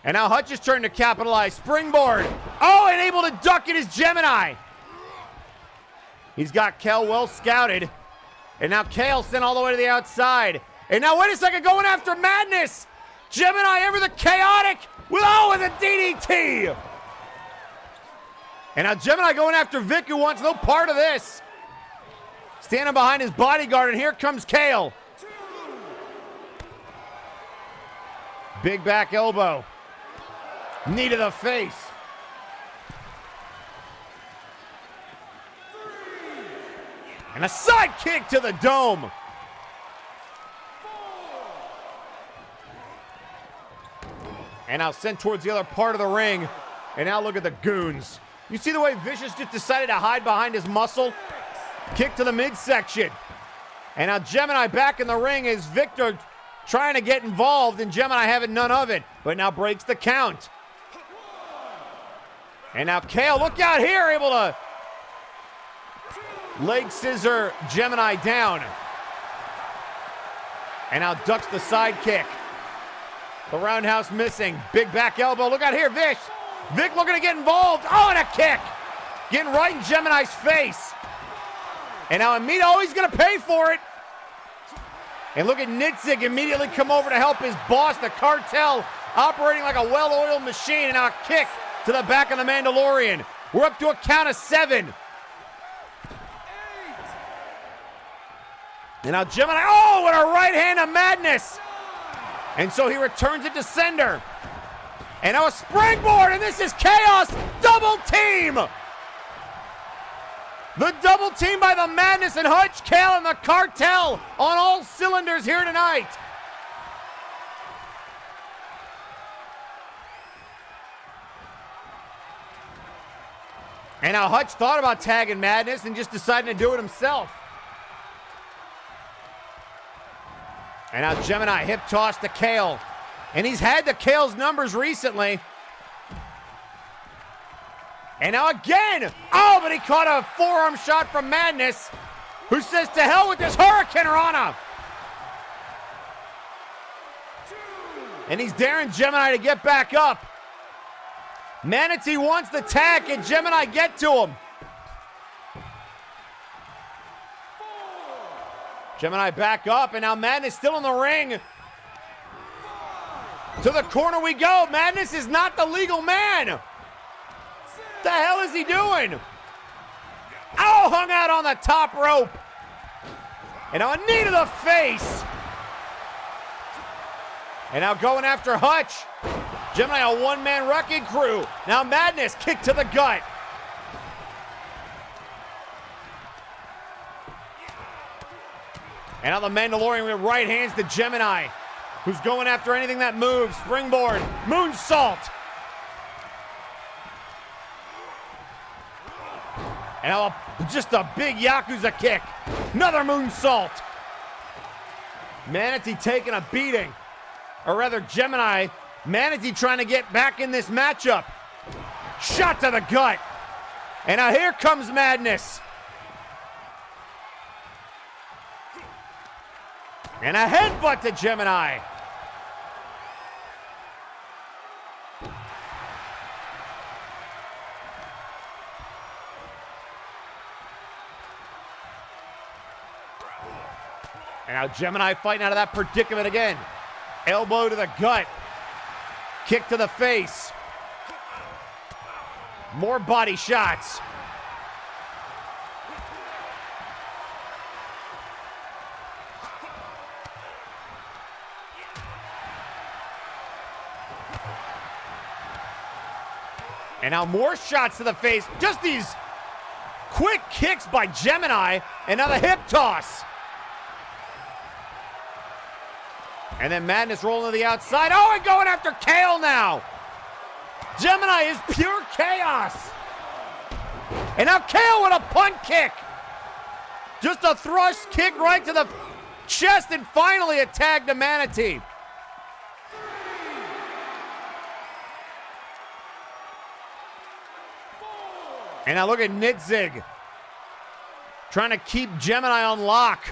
And now Hutch is trying to capitalize. Springboard. Oh, and able to duck it is Gemini. He's got Kel well scouted. And now Kale sent all the way to the outside. And now, wait a second, going after Madness. Gemini ever the chaotic with a DDT. And now Gemini going after Vic, who wants no part of this. Standing behind his bodyguard, and here comes Kale. Big back elbow. Knee to the face. And a side kick to the dome. And now sent towards the other part of the ring. And now look at the goons. You see the way Vicious just decided to hide behind his muscle? Kick to the midsection. And now Gemini back in the ring as Victor trying to get involved, and Gemini having none of it, but now breaks the count. And now Kale, look out here, able to leg scissor Gemini down. And now ducks the side kick. The roundhouse missing. Big back elbow. Look out here, Vic. Vic looking to get involved. Oh, and a kick. Getting right in Gemini's face. And now Amito, he's going to pay for it. And look at Nitzig immediately come over to help his boss, the cartel, operating like a well-oiled machine. And now a kick to the back of the Mandalorian. We're up to a count of 7. And now Gemini, oh, with a right hand of Madness. And so he returns it to Sender. And now a springboard, and this is Chaos. Double team. The double team by the Madness and Hutch, Kale, and the cartel on all cylinders here tonight. And now Hutch thought about tagging Madness and just decided to do it himself. And now Gemini hip toss to Kale. And he's had the Kale's numbers recently. And now again. Oh, but he caught a forearm shot from Madness, who says to hell with this Hurricane Rana. And he's daring Gemini to get back up. Manatee wants the tag. Can Gemini get to him? Gemini back up, and now Madness still in the ring. To the corner we go. Madness is not the legal man. What the hell is he doing? Oh, hung out on the top rope. And now a knee to the face. And now going after Hutch. Gemini, a one-man wrecking crew. Now Madness, kick to the gut. And now the Mandalorian with right hands to Gemini, who's going after anything that moves. Springboard, moonsault. And now just a big Yakuza kick. Another moonsault. Manatee taking a beating. Or rather, Gemini, Manatee trying to get back in this matchup. Shot to the gut. And now here comes Madness. And a headbutt to Gemini. And now Gemini fighting out of that predicament again. Elbow to the gut. Kick to the face. More body shots. And now more shots to the face. Just these quick kicks by Gemini. And now the hip toss. And then Madness rolling to the outside. Oh, and going after Kale now. Gemini is pure chaos. And now Kale with a punt kick. Just a thrust kick right to the chest, and finally a tag to Manatee. And now look at Nitzig trying to keep Gemini on lock.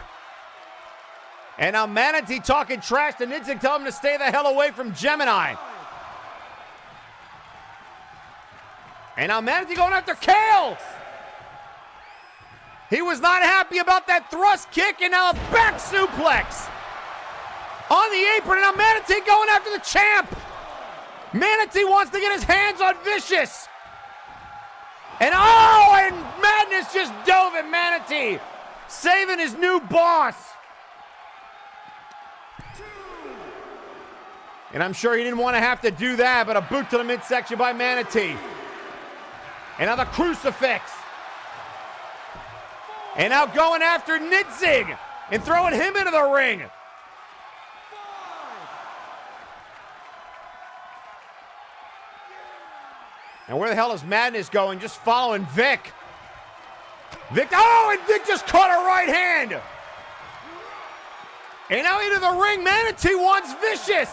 And now Manatee talking trash to Nitzig, telling him to stay the hell away from Gemini. And now Manatee going after Kale. He was not happy about that thrust kick, and now a back suplex on the apron. And now Manatee going after the champ. Manatee wants to get his hands on Vicious. And oh, and Madness just dove at Manatee, saving his new boss. And I'm sure he didn't want to have to do that, but a boot to the midsection by Manatee. And now the crucifix. And now going after Nitzig and throwing him into the ring. And where the hell is Madness going? Just following Vic. Oh, and Vic just caught a right hand. And now into the ring, Manatee wants Vicious.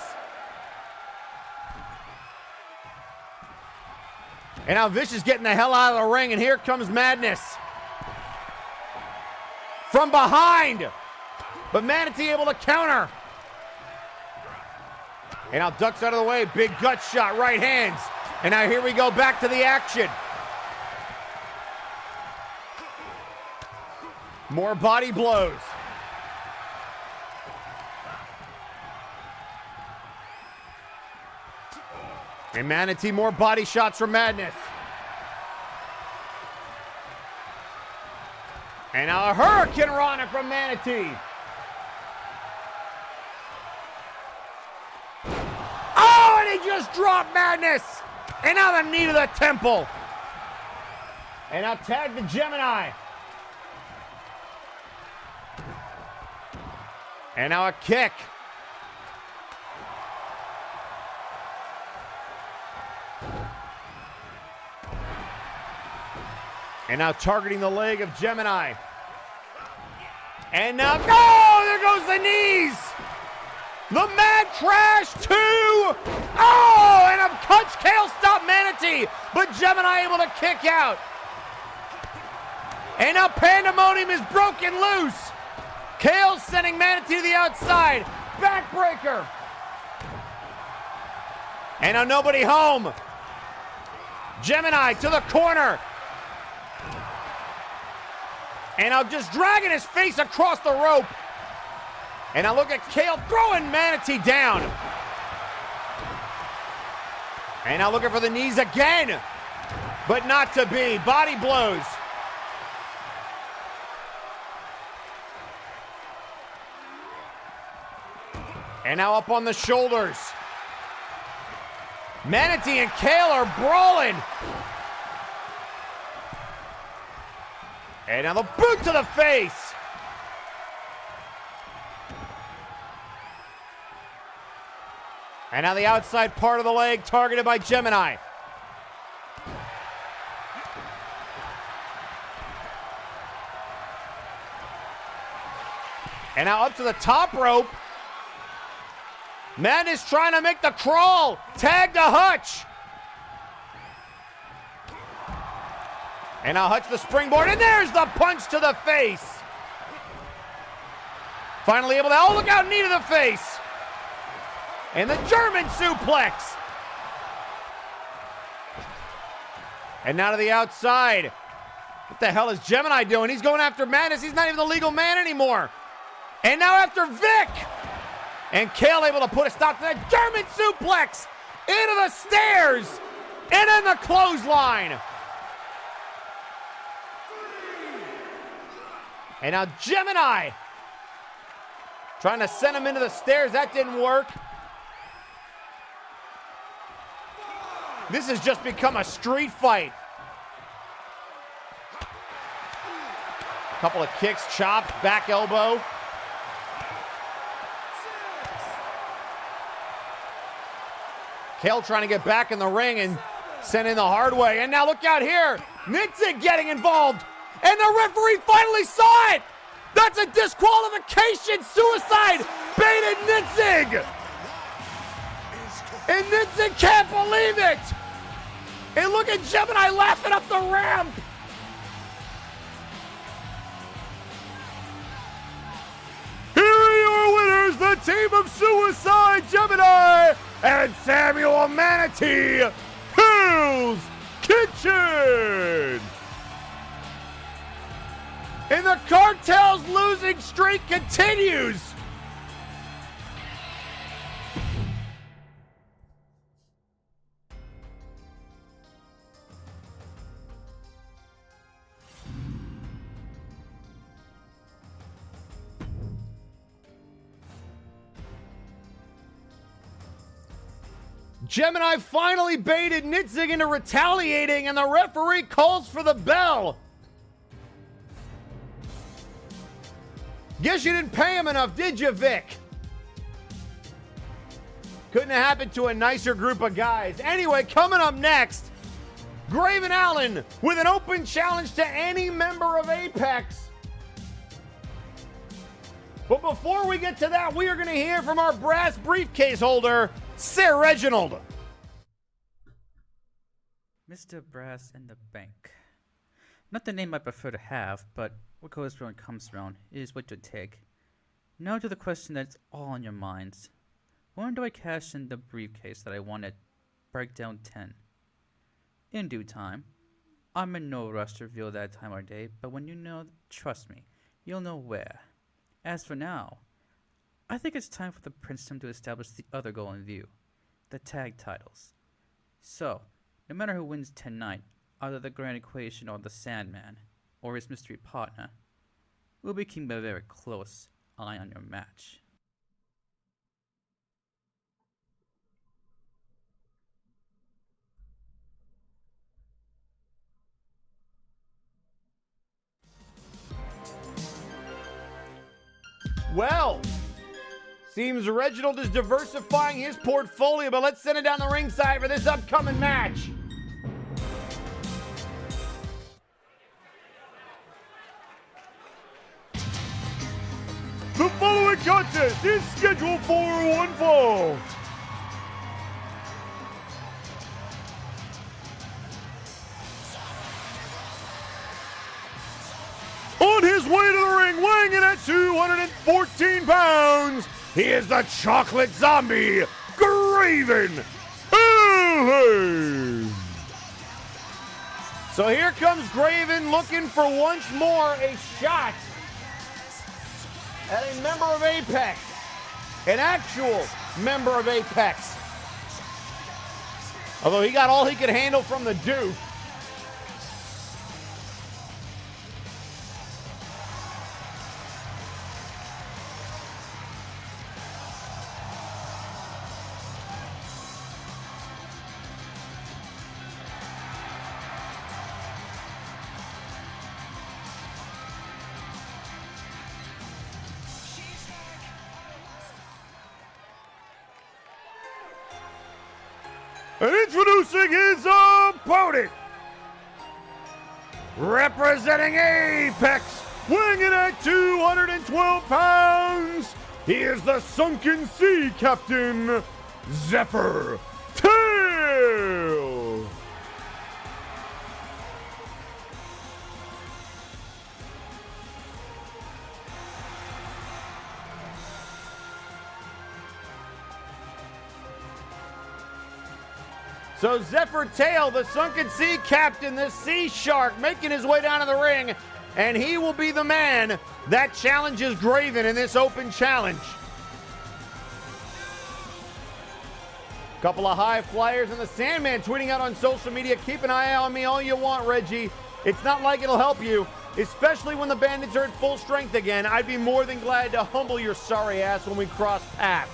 And now Vicious getting the hell out of the ring, and here comes Madness. From behind. But Manatee able to counter. And now ducks out of the way, big gut shot, right hands. And now here we go back to the action. More body blows. And Manatee, more body shots from Madness. And now a Hurricane Rana from Manatee. Oh, and he just dropped Madness. And now the knee to the temple. And now tag to Gemini. And now a kick. And now targeting the leg of Gemini. And now, oh, there goes the knees. The Mad Trash 2. Oh, and a punch Kale stop Manatee, but Gemini able to kick out. And now Pandemonium is broken loose. Kale sending Manatee to the outside. Backbreaker. And now nobody home. Gemini to the corner. And now just dragging his face across the rope. And now look at Kale throwing Manatee down. And now looking for the knees again. But not to be. Body blows. And now up on the shoulders. Manatee and Kale are brawling. And now the boot to the face. And now the outside part of the leg targeted by Gemini. And now up to the top rope. Madness trying to make the crawl. Tag to Hutch. And now Hutch the springboard, and there's the punch to the face. Finally able to, oh, look out, knee to the face. And the German suplex. And now to the outside. What the hell is Gemini doing? He's going after Madness. He's not even the legal man anymore. And now after Vic. And Kale able to put a stop to that German suplex. Into the stairs. And in the clothesline. And now Gemini trying to send him into the stairs. That didn't work. This has just become a street fight. Couple of kicks, chops, back elbow. Kale trying to get back in the ring and sent in the hard way. And now look out here. Nitzig getting involved. And the referee finally saw it. That's a disqualification. Suicide. Baited Nitzig. And Nitzig can't believe it. And look at Gemini laughing up the ramp. Here are your winners, the team of Suicide Gemini and Samuel Manatee, Hell's Kitchen. And the cartel's losing streak continues. Gemini finally baited Nitzig into retaliating, and the referee calls for the bell. Guess you didn't pay him enough, did you, Vic? Couldn't have happened to a nicer group of guys. Anyway, coming up next, Graven Allen with an open challenge to any member of Apex. But before we get to that, we are going to hear from our brass briefcase holder, Sir Reginald. Mr. Brass in the Bank. Not the name I prefer to have, but what goes around comes around is what you take. Now to the question that's all on your minds. When do I cash in the briefcase that I won at Breakdown 10? In due time. I'm in no rush to reveal that time or day, but when you know, trust me, you'll know where. As for now, I think it's time for the Princedom to establish the other goal in view, the tag titles. So, no matter who wins tonight, either the Grand Equation or the Sandman, or his mystery partner, we'll be keeping a very close eye on your match. Well, seems Reginald is diversifying his portfolio, but let's send it down the ringside for this upcoming match. The following contest is scheduled for one fall. On his way to the ring, weighing in at 214 pounds, he is the chocolate zombie, Graven Allen. So here comes Graven looking for once more a shot at a member of Apex, an actual member of Apex. Although he got all he could handle from the Duke. And introducing his opponent, representing Apex, weighing in at 212 pounds, he is the Sunken Sea Captain, Zephyr Tail. So Zephyr Tail, the Sunken Sea Captain, the Sea Shark, making his way down to the ring, and he will be the man that challenges Graven in this open challenge. Couple of high flyers, and the Sandman tweeting out on social media, keep an eye on me all you want, Reggie. It's not like it'll help you, especially when the Bandits are at full strength again. I'd be more than glad to humble your sorry ass when we cross paths.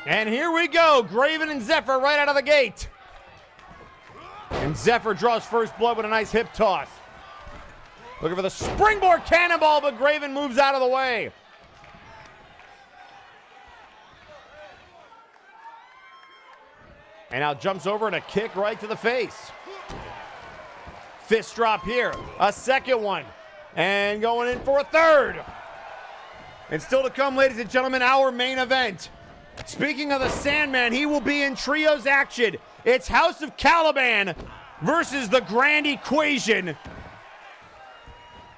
And here we go. Graven and Zephyr right out of the gate. And Zephyr draws first blood with a nice hip toss. Looking for the springboard cannonball, but Graven moves out of the way. And now jumps over and a kick right to the face. Fist drop here. A second one. And going in for a third. And still to come, ladies and gentlemen, our main event. Speaking of the Sandman, he will be in trios action. It's House of Caliban versus the Grand Equation.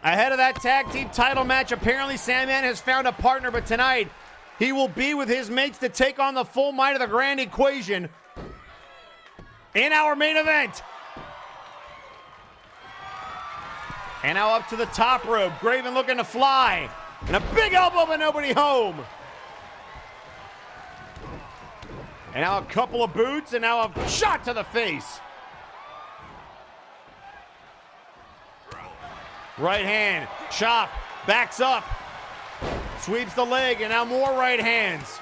Ahead of that tag team title match, apparently Sandman has found a partner, but tonight he will be with his mates to take on the full might of the Grand Equation in our main event. And now up to the top rope. Graven looking to fly. And a big elbow, but nobody home. And now a couple of boots, and now a shot to the face. Right hand, chop, backs up, sweeps the leg, and now more right hands.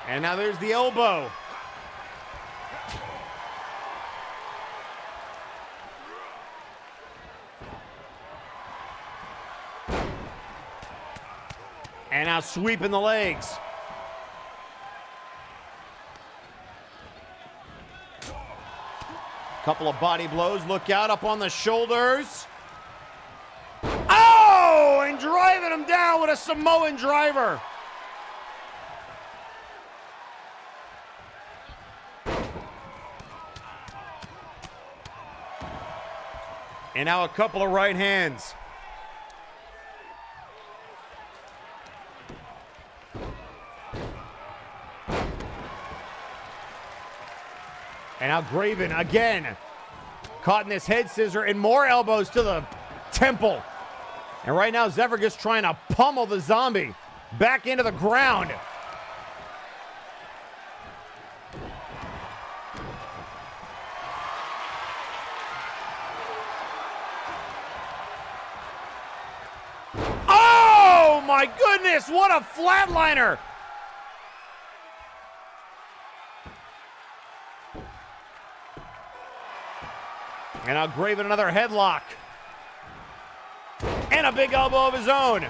And now there's the elbow. And now sweeping the legs. Couple of body blows. Look out up on the shoulders. Oh! And driving him down with a Samoan driver. And now a couple of right hands. And now Graven again. Caught in this head scissor and more elbows to the temple. And right now Zephyr just trying to pummel the zombie back into the ground. Oh my goodness, what a flatliner. And now Graven another headlock. And a big elbow of his own.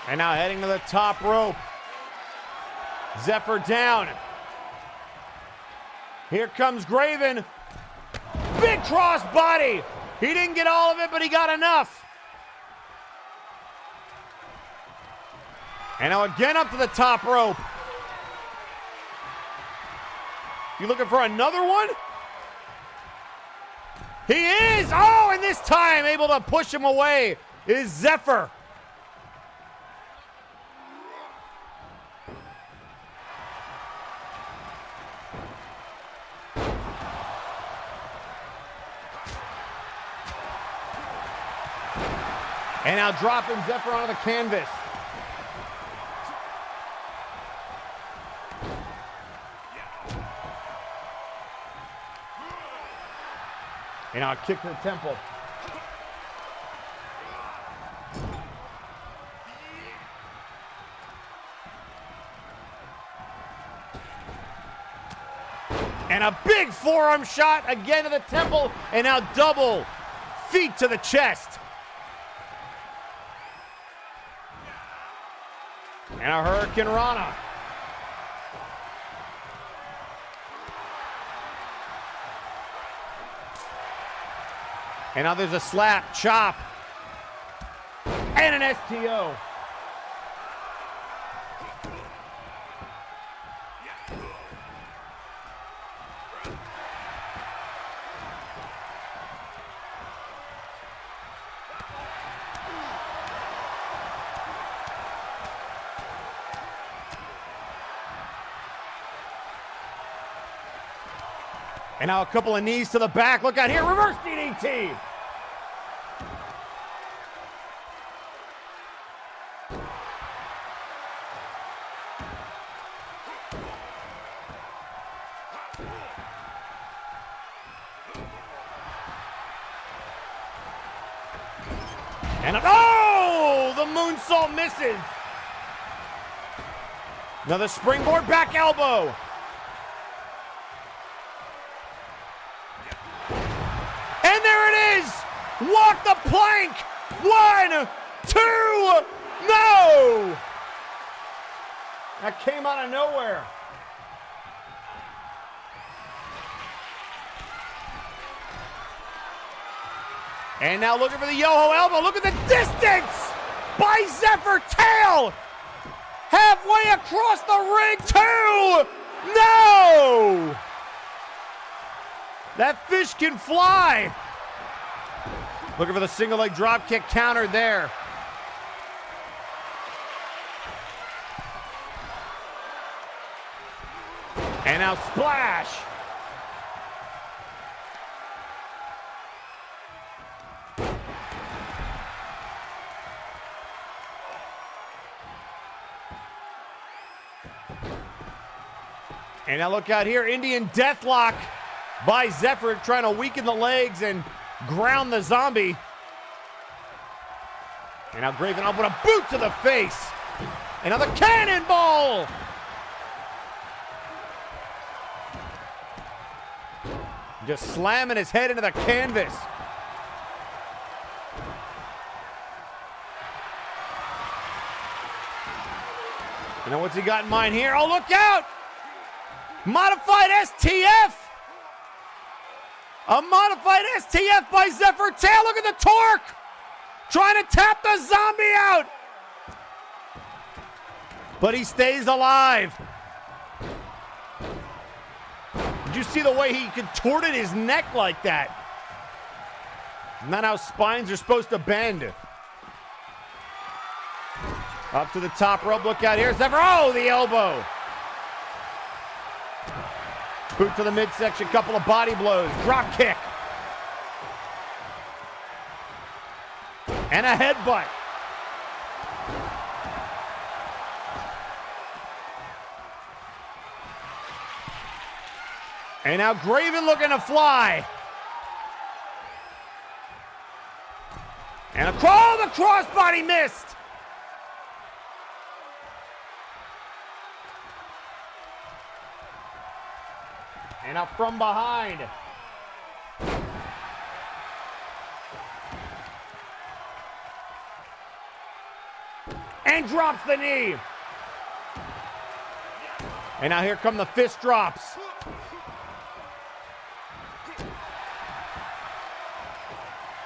And now heading to the top rope. Zephyr down. Here comes Graven. Big cross body. He didn't get all of it, but he got enough. And now again up to the top rope. You looking for another one? He is! Oh, and this time able to push him away is Zephyr. And now dropping Zephyr onto the canvas. And now a kick to the temple. And a big forearm shot again to the temple. And now double feet to the chest. And a Hurricane Rana. And now there's a slap, chop, and an STO. And now a couple of knees to the back. Look out here, reverse DDT. And oh, the moonsault misses. Another springboard back elbow. And there it is. Walk the plank. 1, 2, no. That came out of nowhere. And now looking for the yo-ho elbow. Look at the distance by Zephyr. Tail halfway across the ring. 2. No! That fish can fly. Looking for the single leg drop kick countered there. And now splash. And now look out here, Indian Deathlock by Zephyr, trying to weaken the legs and ground the zombie. And now Graven up with a boot to the face. Another cannonball. Just slamming his head into the canvas. You know what's he got in mind here? Oh, look out! Modified STF! A modified STF by Zephyr Tail. Look at the torque! Trying to tap the zombie out! But he stays alive. Did you see the way he contorted his neck like that? Isn't that how spines are supposed to bend? Up to the top rope. Look out here. Zephyr. Oh, the elbow. Boot to the midsection, couple of body blows, drop kick. And a headbutt. And now Graven looking to fly. And a crawl, the crossbody missed. And up from behind. And drops the knee. And now here come the fist drops.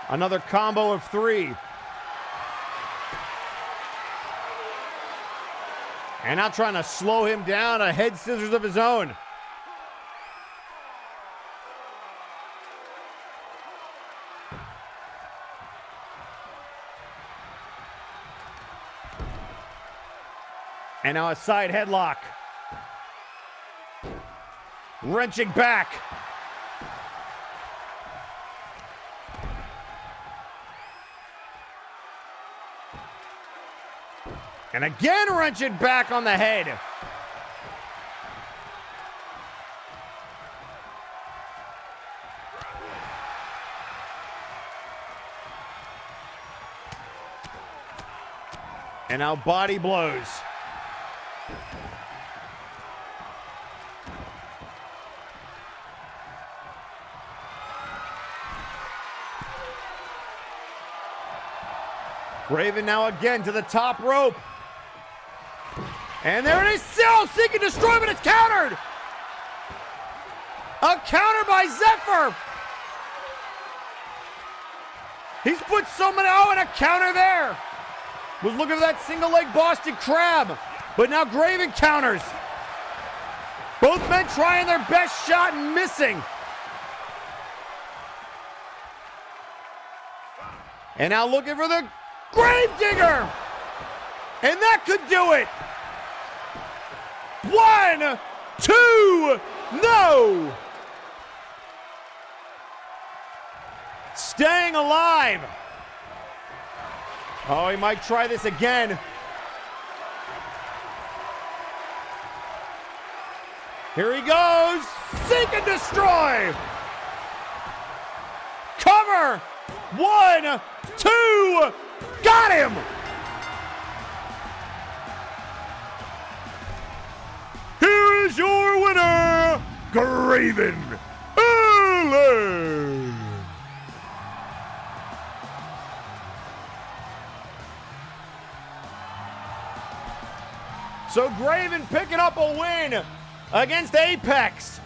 Another combo of 3. And now trying to slow him down, a head scissors of his own. And now a side headlock. Wrenching back. And again wrenching back on the head. And now body blows. Raven now again to the top rope. And there it is, still seek and destroy, but it's countered. A counter by Zephyr. He's put so many, oh, and a counter there. Was looking for that single leg Boston Crab, but now Graven counters. Both men trying their best shot and missing. And now looking for the Gravedigger. And that could do it. 1, 2, no. Staying alive. Oh, he might try this again. Here he goes. Seek and destroy. Cover. 1, 2. Got him. Here is your winner, Graven Allen. So Graven picking up a win against Apex.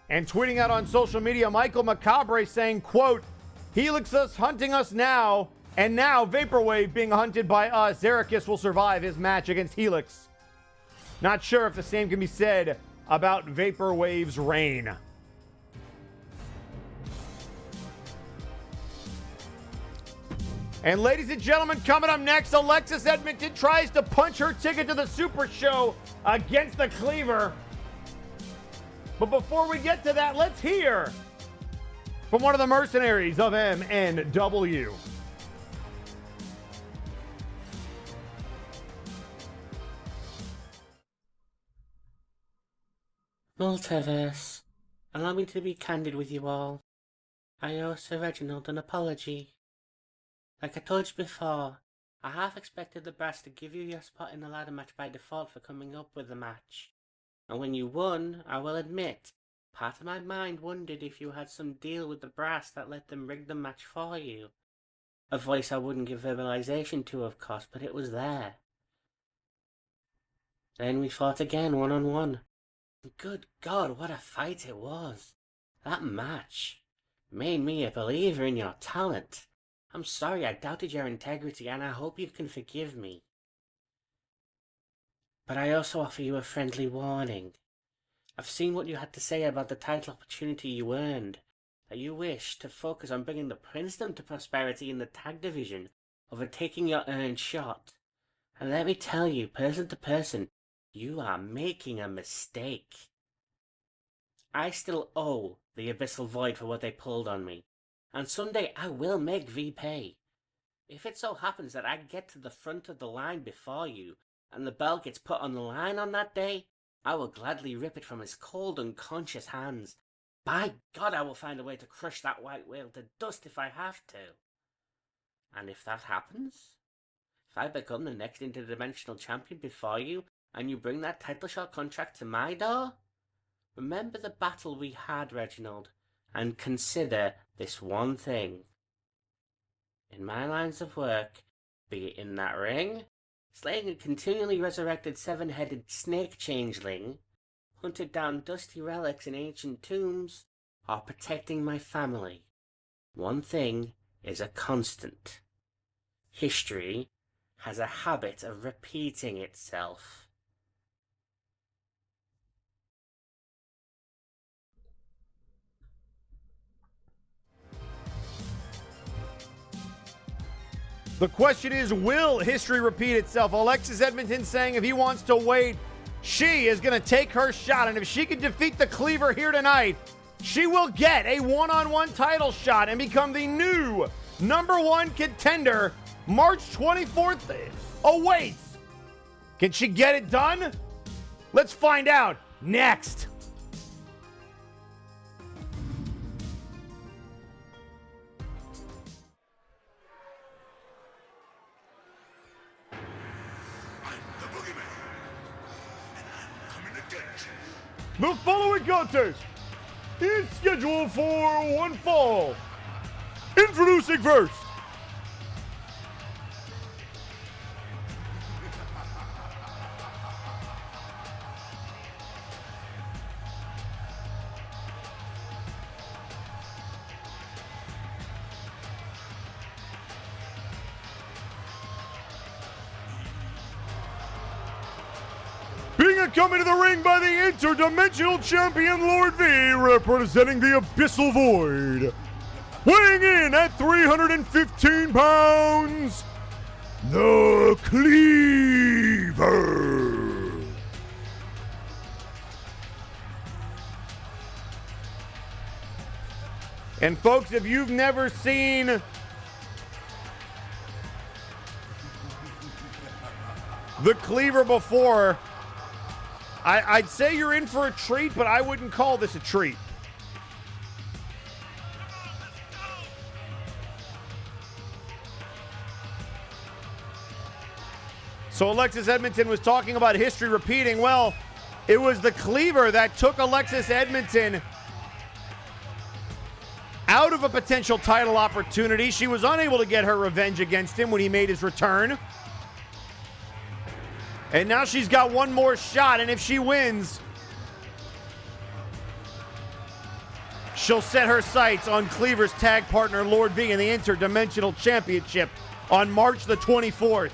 And tweeting out on social media, Michael Macabre saying, quote, Helix us hunting us now, and now Vaporwave being hunted by us. Zericus will survive his match against Helix. Not sure if the same can be said about Vaporwave's reign. And ladies and gentlemen, coming up next, Alexis Edmonton tries to punch her ticket to the Super Show against the Cleaver. But before we get to that, let's hear from one of the mercenaries of MNW. Multiverse, allow me to be candid with you all. I owe Sir Reginald an apology. Like I told you before, I half expected the brass to give you your spot in the ladder match by default for coming up with the match. And when you won, I will admit, part of my mind wondered if you had some deal with the brass that let them rig the match for you. A voice I wouldn't give verbalization to, of course, but it was there. Then we fought again, one-on-one. Good God, what a fight it was. That match made me a believer in your talent. I'm sorry I doubted your integrity, and I hope you can forgive me. But I also offer you a friendly warning. I've seen what you had to say about the title opportunity you earned, that you wish to focus on bringing the Princedom to prosperity in the tag division, overtaking your earned shot. And let me tell you, person to person, you are making a mistake. I still owe the Abyssal Void for what they pulled on me, and someday I will make V pay. If it so happens that I get to the front of the line before you, and the belt gets put on the line on that day, I will gladly rip it from his cold, unconscious hands. By God, I will find a way to crush that white whale to dust if I have to. And if that happens, if I become the next interdimensional champion before you, and you bring that title shot contract to my door, remember the battle we had, Reginald, and consider this one thing. In my lines of work, be it in that ring, slaying a continually resurrected seven-headed snake changeling, hunted down dusty relics in ancient tombs, or protecting my family, one thing is a constant. History has a habit of repeating itself. The question is, will history repeat itself? Alexis Edmonton saying if he wants to wait, she is going to take her shot. And if she can defeat the Cleaver here tonight, she will get a one-on-one title shot and become the new #1 contender. March 24th awaits. Can she get it done? Let's find out next. The following contest is scheduled for one fall. Introducing first, coming to the ring by the interdimensional champion Lord V, representing the Abyssal Void. Weighing in at 315 pounds, the Cleaver. And folks, if you've never seen the Cleaver before, I'd say you're in for a treat, but I wouldn't call this a treat. So Alexis Edmonton was talking about history repeating. Well, it was the Cleaver that took Alexis Edmonton out of a potential title opportunity. She was unable to get her revenge against him when he made his return. And now she's got one more shot, and if she wins, she'll set her sights on Cleaver's tag partner, Lord V, in the Interdimensional Championship on March the 24th.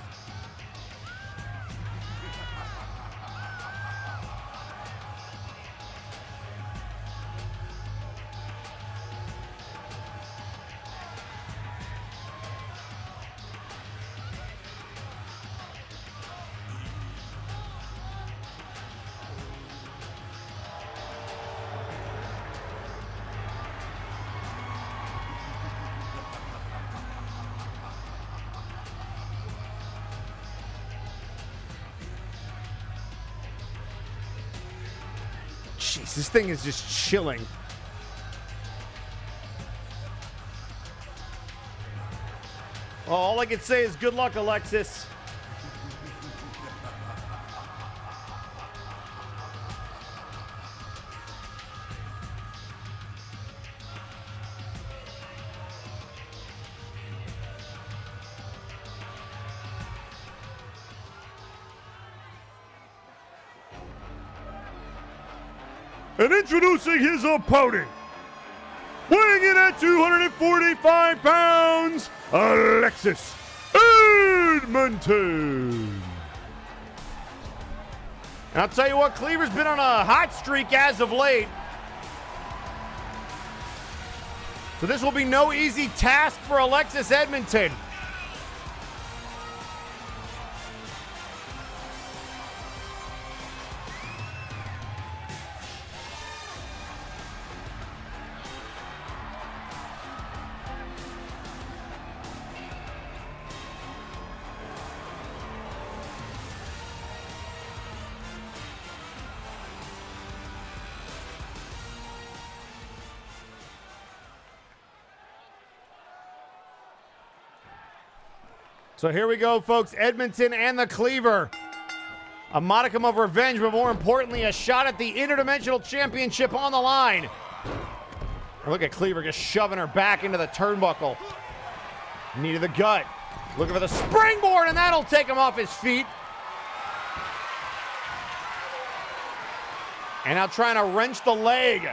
Jeez, this thing is just chilling. Well, all I can say is good luck, Alexis. And introducing his opponent, weighing in at 245 pounds, Alexis Edmonton. And I'll tell you what, Cleaver's been on a hot streak as of late. So this will be no easy task for Alexis Edmonton. So here we go, folks. Edmonton and the Cleaver. A modicum of revenge, but more importantly, a shot at the Interdimensional Championship on the line. And look at Cleaver just shoving her back into the turnbuckle. Knee to the gut. Looking for the springboard, and that'll take him off his feet. And now trying to wrench the leg.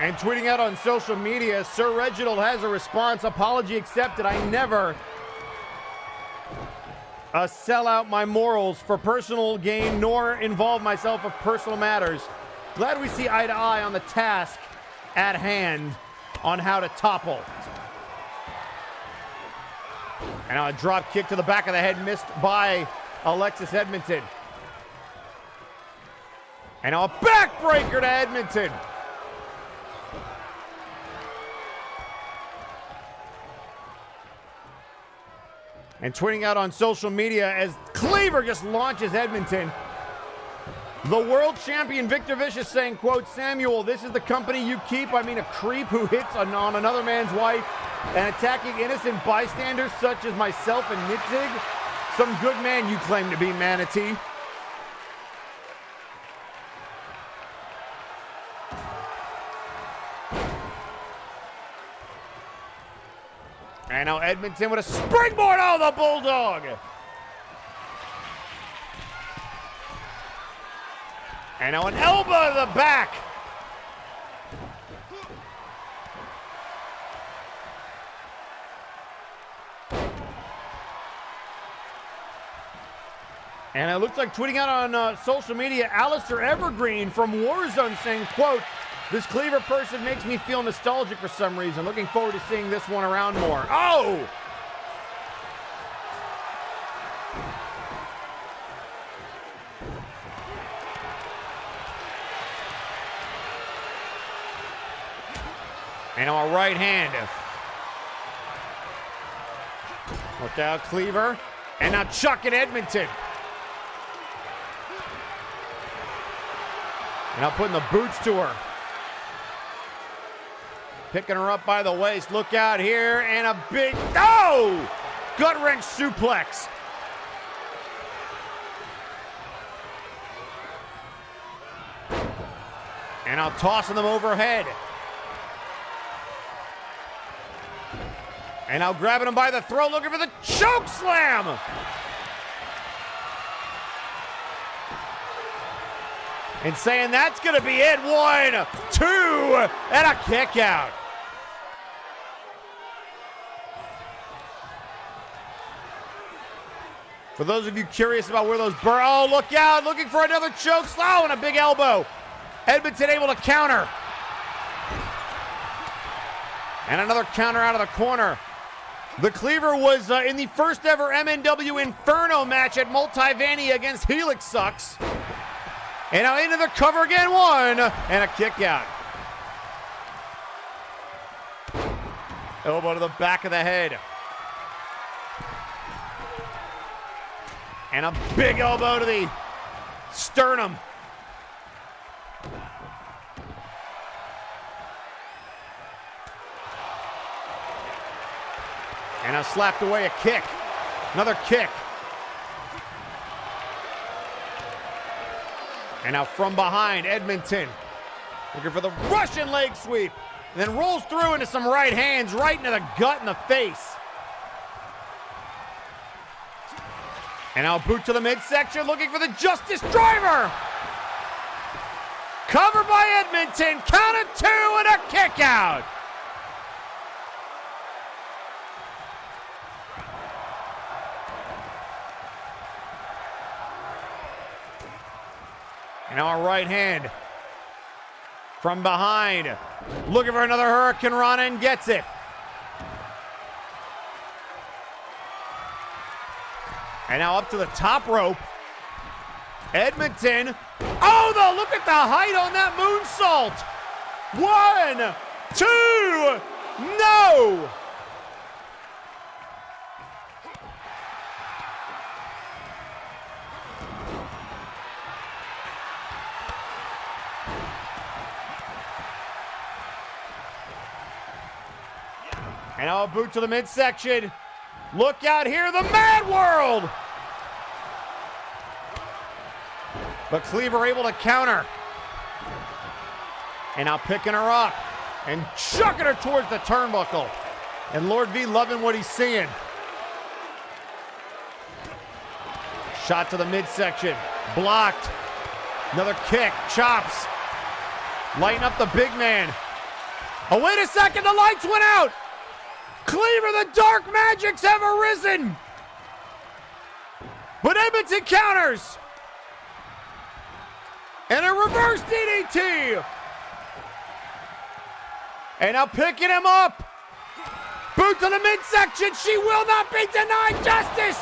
And tweeting out on social media, Sir Reginald has a response. Apology accepted. I never sell out my morals for personal gain, nor involve myself in personal matters. Glad we see eye to eye on the task at hand on how to topple. And now a drop kick to the back of the head missed by Alexis Edmonton. And now a backbreaker to Edmonton. And tweeting out on social media as Cleaver just launches Edmonton. The world champion Victor Vicious saying, quote, Samuel, this is the company you keep. I mean, a creep who hits on another man's wife and attacking innocent bystanders such as myself and Nitzig. Some good man you claim to be, Manatee. And now Edmonton with a springboard. Oh, the Bulldog. And now an elbow to the back. And it looks like tweeting out on social media, Alistair Evergreen from Warzone saying, quote, "This Cleaver person makes me feel nostalgic for some reason. Looking forward to seeing this one around more." Oh! And now a right hand. Look out, Cleaver. And now Chuck in Edmonton. And now putting the boots to her. Picking her up by the waist. Look out here. And a big, oh! Gut wrench suplex. And now tossing them overhead. And now grabbing him by the throat, looking for the choke slam. And saying that's going to be it. 1, 2, and a kick out. For those of you curious about where those oh, look out, looking for another choke slam and a big elbow. Edmonton able to counter. And another counter out of the corner. The Cleaver was in the first ever MNW Inferno match at Multiverse against Helix Sucks. And now into the cover again, 1, and a kick out. Elbow to the back of the head. And a big elbow to the sternum. And now slapped away a kick. Another kick. And now from behind, Edmonton. Looking for the Russian leg sweep. And then rolls through into some right hands, right into the gut and the face. And now boot to the midsection, looking for the Justice Driver. Covered by Edmonton, count of 2 and a kick out. And now a right hand from behind. Looking for another Hurricane Rana and gets it. And now up to the top rope. Edmonton. Oh, look at the height on that moonsault. 1, 2, no. And now a boot to the midsection. Look out here, the Mad World! But Cleaver able to counter. And now picking her up and chucking her towards the turnbuckle. And Lord V loving what he's seeing. Shot to the midsection. Blocked. Another kick. Chops. Lighten up the big man. Oh, wait a second, the lights went out! Cleaver, the dark magics have arisen! But Edmonton counters! And a reverse DDT! And now picking him up! Boot to the midsection, she will not be denied justice!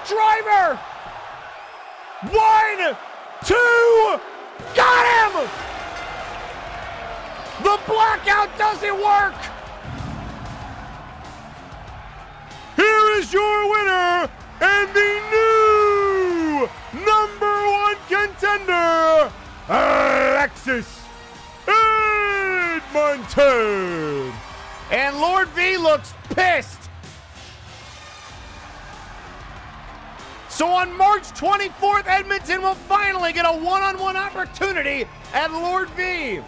Driver! 1, 2, got him! The blackout doesn't work! Here is your winner and the new #1 contender, Alexis Edmonton. And Lord V looks pissed. So on March 24th, Edmonton will finally get a one-on-one opportunity at Lord V.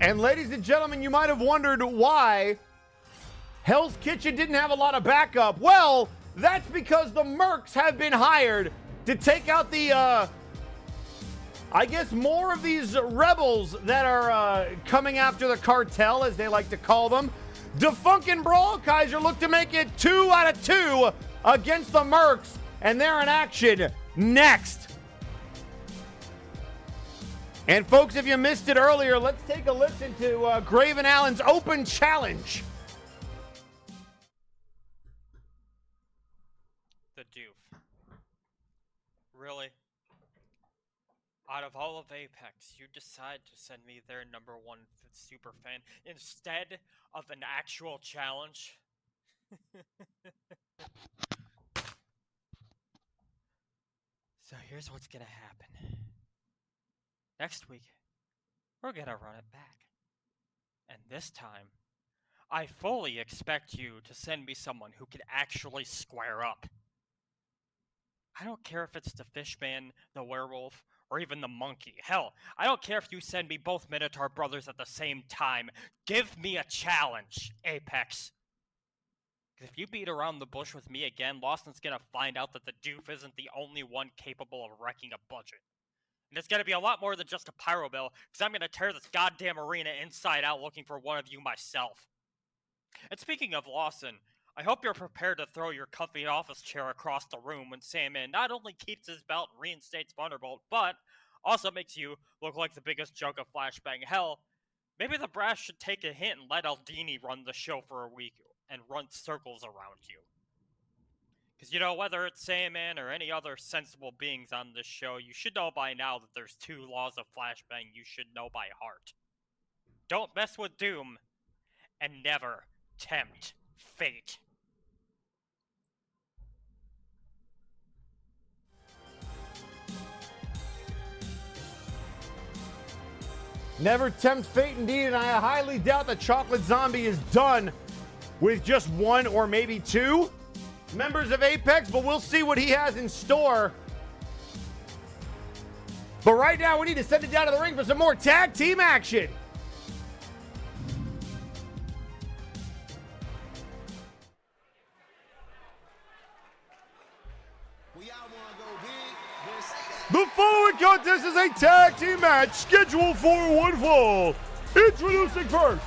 And ladies and gentlemen, you might have wondered why Hell's Kitchen didn't have a lot of backup. Well, that's because the mercs have been hired to take out the, I guess, more of these rebels that are coming after the cartel, as they like to call them. Defunkin' Brawl Kaiser look to make it 2 out of 2 against the mercs, and they're in action next. And folks, if you missed it earlier, let's take a listen to Graven Allen's open challenge. The doof. Really? Out of all of Apex, you decide to send me their #1 super fan instead of an actual challenge? So here's what's gonna happen. Next week, we're gonna run it back. And this time, I fully expect you to send me someone who can actually square up. I don't care if it's the Fishman, the Werewolf, or even the Monkey. Hell, I don't care if you send me both Minotaur brothers at the same time. Give me a challenge, Apex. Because if you beat around the bush with me again, Lawson's gonna find out that the doof isn't the only one capable of wrecking a budget. And it's gonna be a lot more than just a pyro bill, because I'm gonna tear this goddamn arena inside out looking for one of you myself. And speaking of Lawson, I hope you're prepared to throw your comfy office chair across the room when Sandman not only keeps his belt and reinstates Thunderbolt, but also makes you look like the biggest joke of Flashbang. Hell, maybe the brass should take a hint and let Aldini run the show for a week and run circles around you. Because, you know, whether it's Sandman or any other sensible beings on this show, you should know by now that there's 2 laws of Flashbang you should know by heart. Don't mess with Doom, and never tempt fate. Never tempt fate indeed, and I highly doubt that Chocolate Zombie is done with just 1 or maybe 2 members of Apex, but we'll see what he has in store. But right now, we need to send it down to the ring for some more tag team action. The following contest is a tag team match scheduled for 1 fall. Introducing first,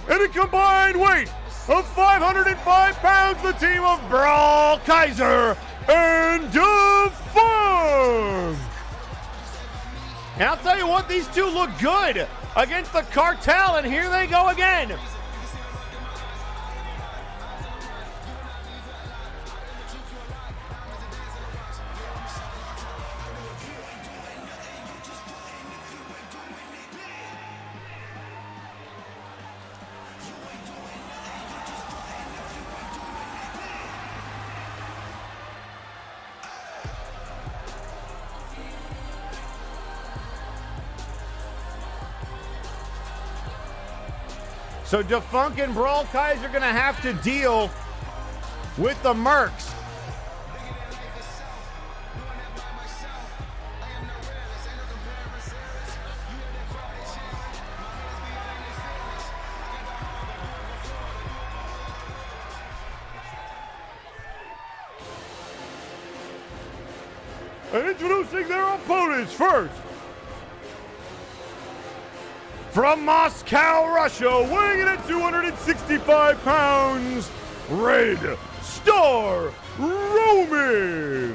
in a combined weight of 505 pounds, the team of Brawl Kaiser and Defun. And I'll tell you what, these two look good against the cartel, and here they go again. So Defunk and Brawl Kaiser are going to have to deal with the mercs. And introducing their opponents first, from Moscow, Russia, weighing in at 265 pounds, Red Star Roman.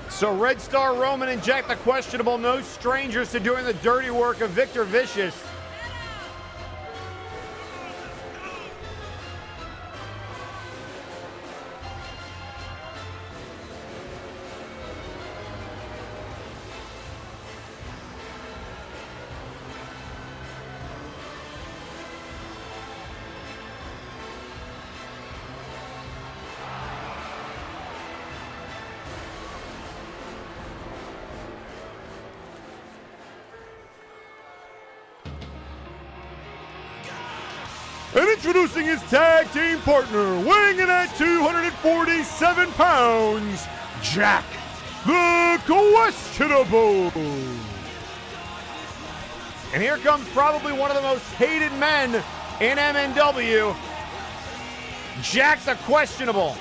So Red Star Roman and Jack the Questionable, no strangers to doing the dirty work of Victor Vicious. Introducing his tag team partner, weighing in at 247 pounds, Jack the Questionable. And here comes probably one of the most hated men in MNW, Jack the Questionable.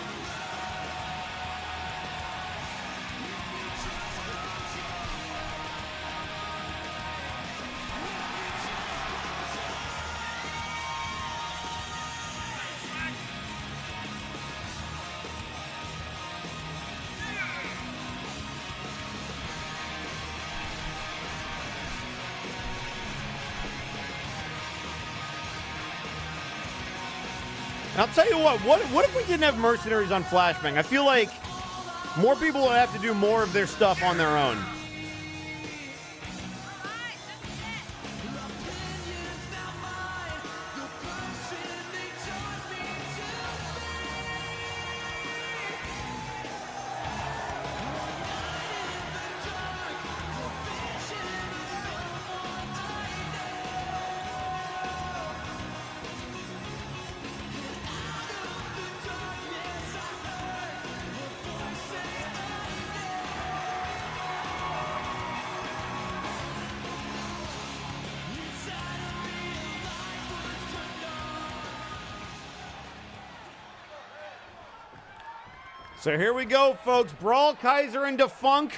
I'll tell you what if we didn't have mercenaries on Flashbang? I feel like more people would have to do more of their stuff on their own. So here we go, folks. Brawl Kaiser and Defunk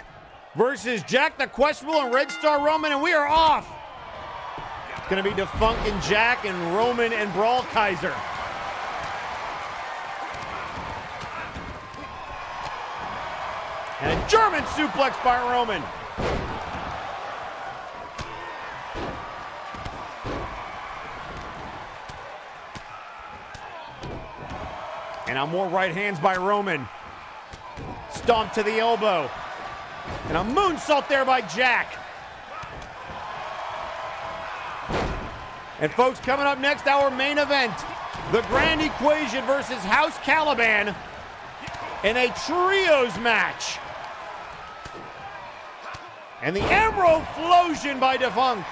versus Jack the Questionable and Red Star Roman, and we are off. It's going to be Defunk and Jack and Roman and Brawl Kaiser. And a German suplex by Roman. And now more right hands by Roman. Stomp to the elbow. And a moonsault there by Jack. And folks, coming up next, our main event. The Grand Equation versus House Caliban in a trios match. And the Emerald Flosion by Defunk.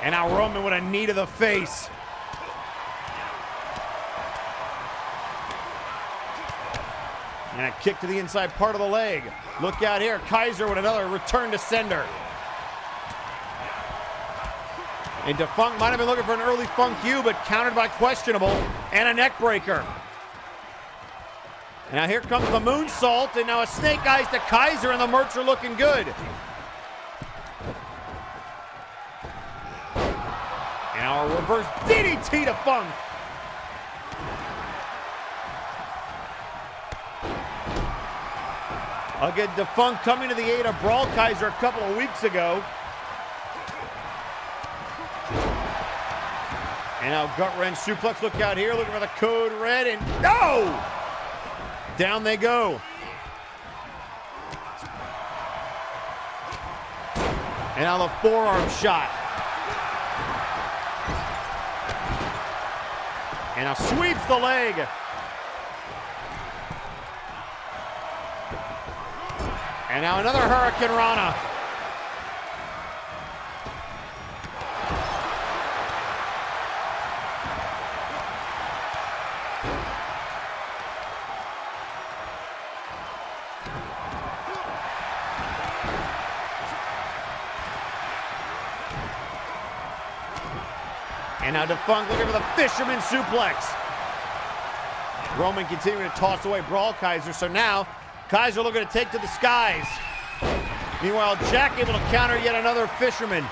And now Roman with a knee to the face. And a kick to the inside part of the leg. Look out here, Kaiser with another return to sender. And Defunk might have been looking for an early Funk U, but countered by Questionable and a neck breaker. And now here comes the moonsault, and now a snake eyes to Kaiser, and the Mercs are looking good. And now a reverse DDT to Funk. Again, Defunk coming to the aid of Brawl Kaiser a couple of weeks ago. And now gut wrench suplex. Look out here, looking for the code red, and no! Down they go. And now the forearm shot. And now sweeps the leg. And now another Hurricane Rana. And now Defunk looking for the Fisherman Suplex. Roman continuing to toss away Brawl Kaiser, so now Kaiser looking to take to the skies. Meanwhile, Jack able to counter yet another Fisherman.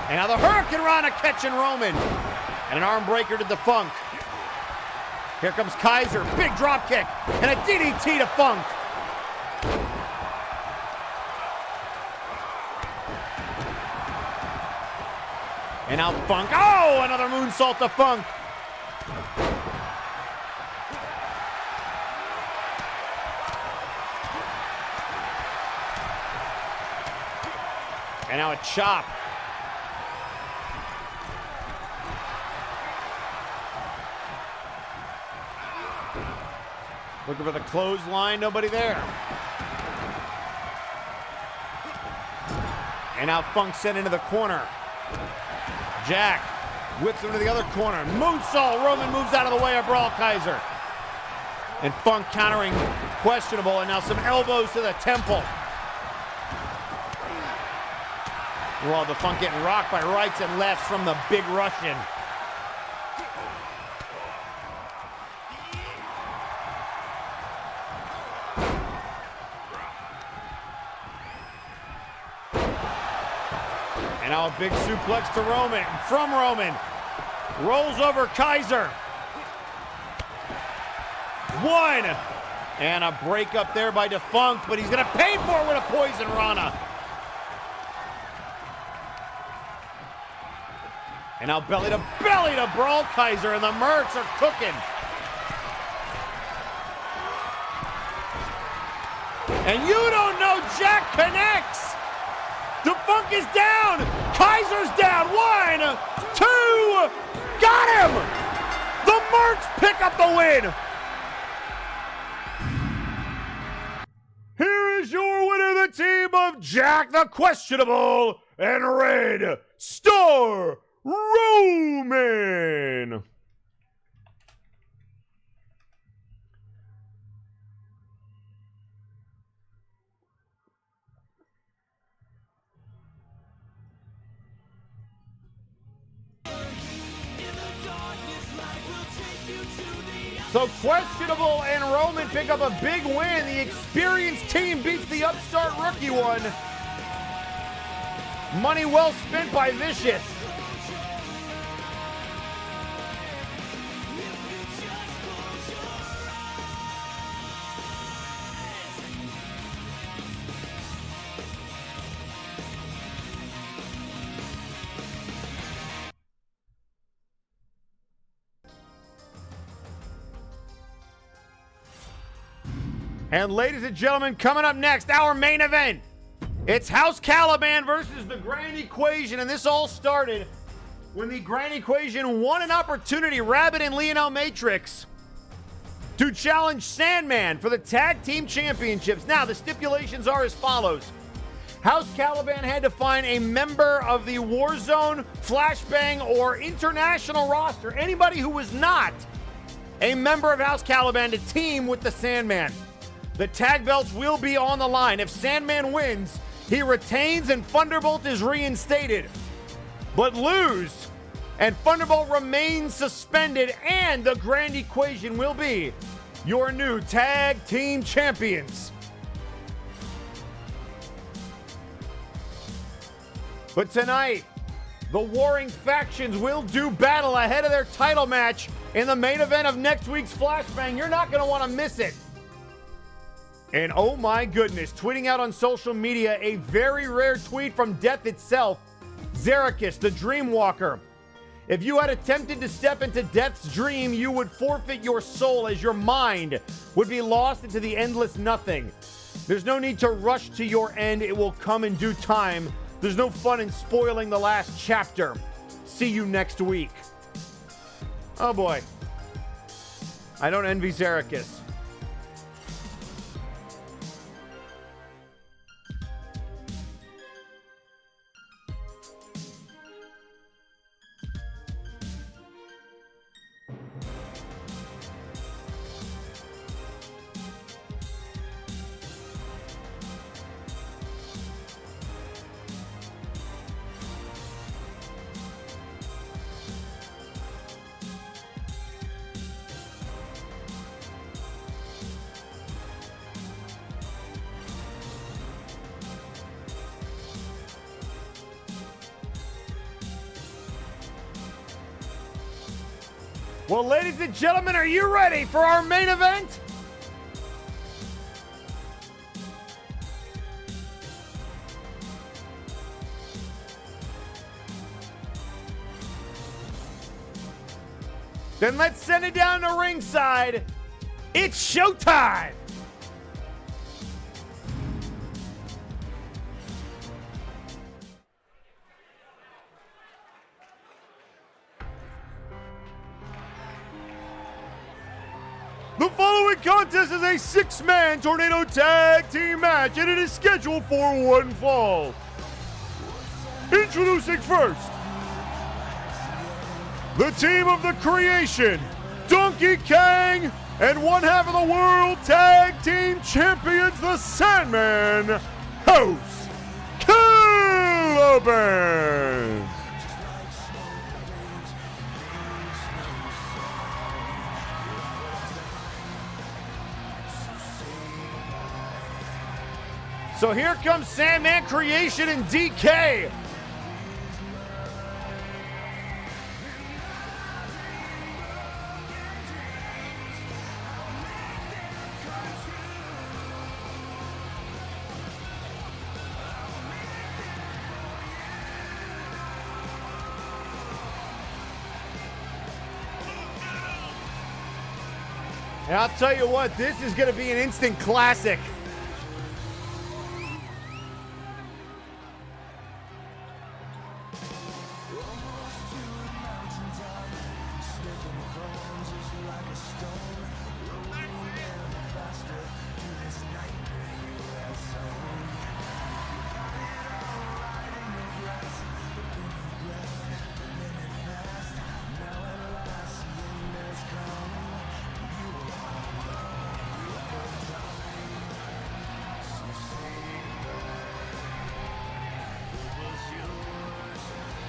And now the Hurricane Rana catching Roman. And an arm breaker to Defunk. Here comes Kaiser, big drop kick, and a DDT to Funk. And now Funk, oh, another moonsault to Funk. And now a chop. Looking for the clothesline, nobody there. And now Funk sent into the corner. Jack whips him to the other corner. Moonsault, Roman moves out of the way of Brawl Kaiser. And Funk countering, questionable, and now some elbows to the temple. Well, the Funk getting rocked by rights and lefts from the big Russian. And now a big suplex to Roman, from Roman. Rolls over Kaiser. One. And a break up there by Defunct, but he's gonna pay for it with a poison Rana. And now belly to Brawl Kaiser, and the Mercs are cooking. And you don't know Jack connects. Defunct is down. Kaiser's down. 1, 2. Got him. The Mercs pick up the win. Here is your winner, the team of Jack the Questionable and Red Star Roman. So Questionable and Roman pick up a big win. The experienced team beats the upstart rookie one. Money well spent by Vicious. And ladies and gentlemen, coming up next, our main event. It's House Caliban versus the Grand Equation, and this all started when the Grand Equation won an opportunity, Rabbit and Lionel Matrix, to challenge Sandman for the Tag Team Championships. Now, the stipulations are as follows. House Caliban had to find a member of the Warzone, Flashbang, or international roster, anybody who was not a member of House Caliban, to team with the Sandman. The tag belts will be on the line. If Sandman wins, he retains and Thunderbolt is reinstated. But lose, and Thunderbolt remains suspended, and the Grand Equation will be your new tag team champions. But tonight, the warring factions will do battle ahead of their title match in the main event of next week's Flashbang. You're not going to want to miss it. And oh my goodness, tweeting out on social media a very rare tweet from Death itself, Xericus, the Dreamwalker. If you had attempted to step into Death's dream, you would forfeit your soul as your mind would be lost into the endless nothing. There's no need to rush to your end. It will come in due time. There's no fun in spoiling the last chapter. See you next week. Oh boy. I don't envy Xericus. Well, ladies and gentlemen, are you ready for our main event? Then let's send it down to ringside. It's showtime! The following contest is a 6-man tornado tag team match, and it is scheduled for one fall. Introducing first, the team of the Creation, Donkey Kong, and one half of the World Tag Team Champions, the Sandman, House Caliban. So here comes Sandman, Creation, and DK. And I'll tell you what, this is going to be an instant classic.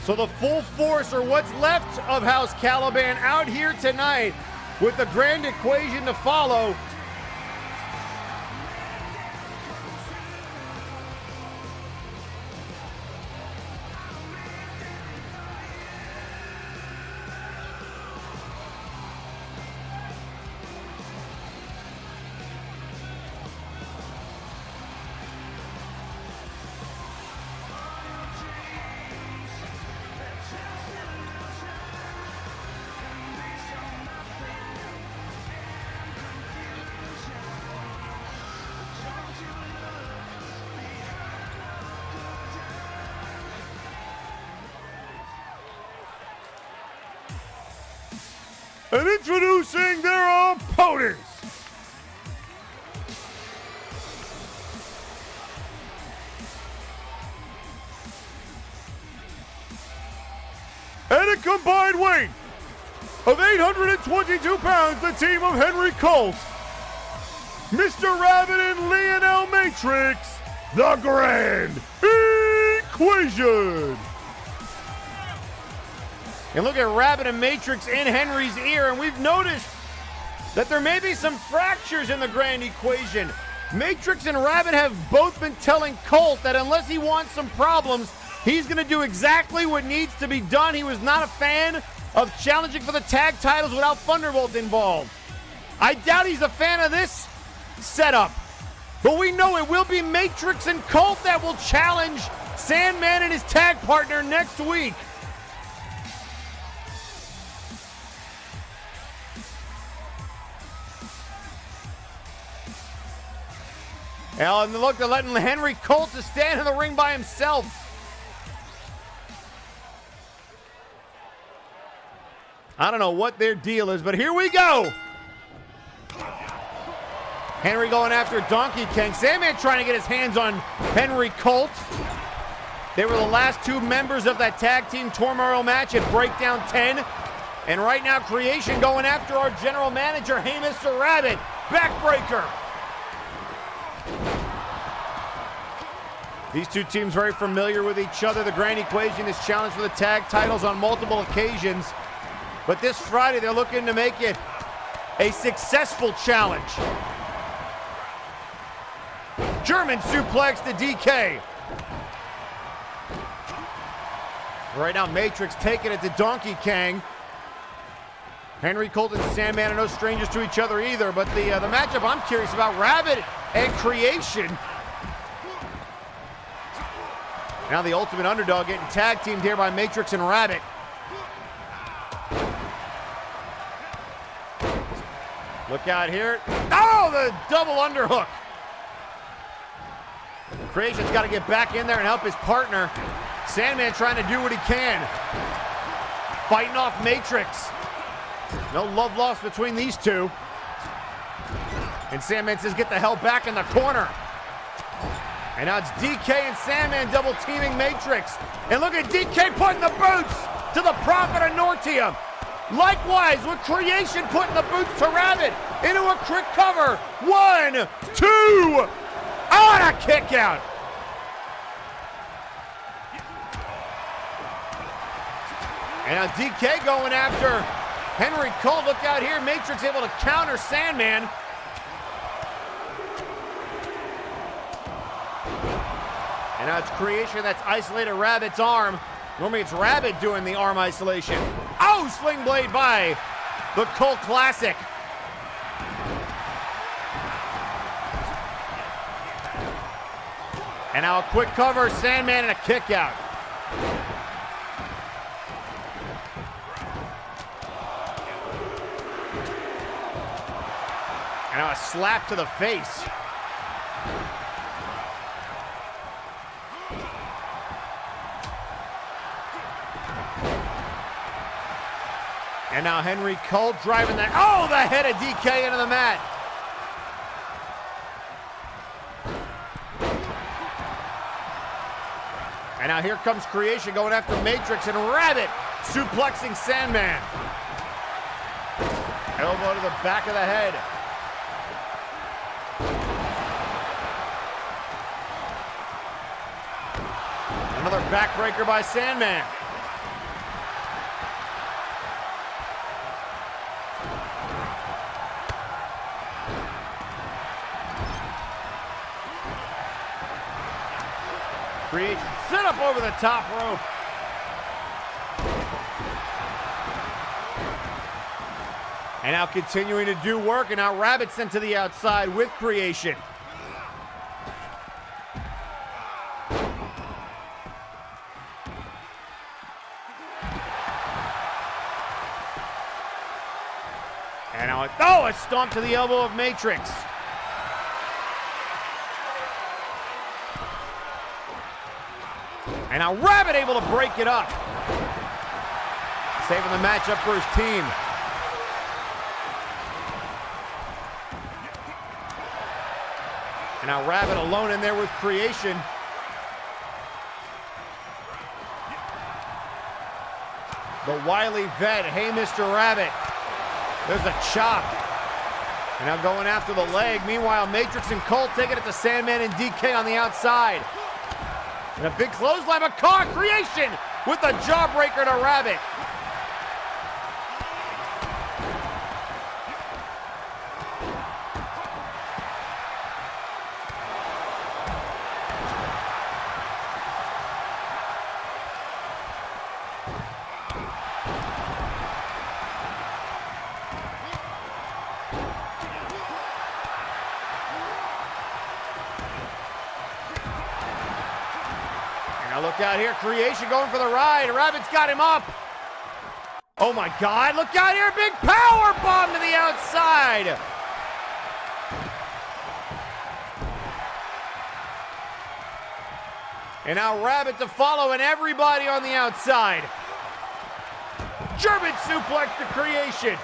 So the full force, or what's left of House Caliban, out here tonight with the grand equation to follow. And introducing their opponents, at a combined weight of 822 pounds, the team of Henry Colt, Mr. Rabbit, and Lionel Matrix, the Grand Equation. And look at Rabbit and Matrix in Henry's ear, and we've noticed that there may be some fractures in the grand equation. Matrix and Rabbit have both been telling Colt that unless he wants some problems, he's going to do exactly what needs to be done. He was not a fan of challenging for the tag titles without Thunderbolt involved. I doubt he's a fan of this setup, but we know it will be Matrix and Colt that will challenge Sandman and his tag partner next week. And look, they're letting Henry Colt to stand in the ring by himself. I don't know what their deal is, but here we go. Henry going after Donkey Kong. Sandman trying to get his hands on Henry Colt. They were the last two members of that tag team turmoil match at Breakdown 10. And right now, Creation going after our general manager, hey, Mr. Rabbit. Backbreaker. These two teams very familiar with each other. The Grand Equation is challenged for the tag titles on multiple occasions. But this Friday, they're looking to make it a successful challenge. German suplex to DK. Right now, Matrix taking it to Donkey Kong. Henry Colt and Sandman are no strangers to each other either, but the matchup I'm curious about, Rabbit and Creation. Now the ultimate underdog getting tag teamed here by Matrix and Rabbit. Look out here. Oh, the double underhook. Creation's got to get back in there and help his partner. Sandman trying to do what he can. Fighting off Matrix. No love lost between these two. And Sandman says, get the hell back in the corner. And now it's DK and Sandman double teaming Matrix. And look at DK putting the boots to the Prophet of Nortium. Likewise with Creation putting the boots to Rabbit into a quick cover. 1, 2. Oh, and a kick out. And now DK going after Henry Cole. Look out here. Matrix able to counter Sandman. And now it's Creation that's isolated Rabbit's arm. Normally it's Rabbit doing the arm isolation. Oh, sling blade by the Cole Classic. And now a quick cover, Sandman and a kick out. And now a slap to the face. And now Henry Cole driving that. Oh, the head of DK into the mat. And now here comes Creation going after Matrix and Rabbit suplexing Sandman. Elbow to the back of the head. Another backbreaker by Sandman. Creation set up over the top rope. And now continuing to do work, and now Rabbit sent to the outside with Creation. And now, a stomp to the elbow of Matrix. And now Rabbit able to break it up. Saving the matchup for his team. And now Rabbit alone in there with Creation. The wily vet, hey Mr. Rabbit. There's a chop. And now going after the leg. Meanwhile, Matrix and Cole taking it to Sandman and DK on the outside. And a big clothesline, but caught Creation with a jawbreaker to Rabbit. Now look out here, Creation going for the ride. Rabbit's got him up. Oh my God, look out here, big power bomb to the outside. And now Rabbit to follow and everybody on the outside. German suplex to Creation.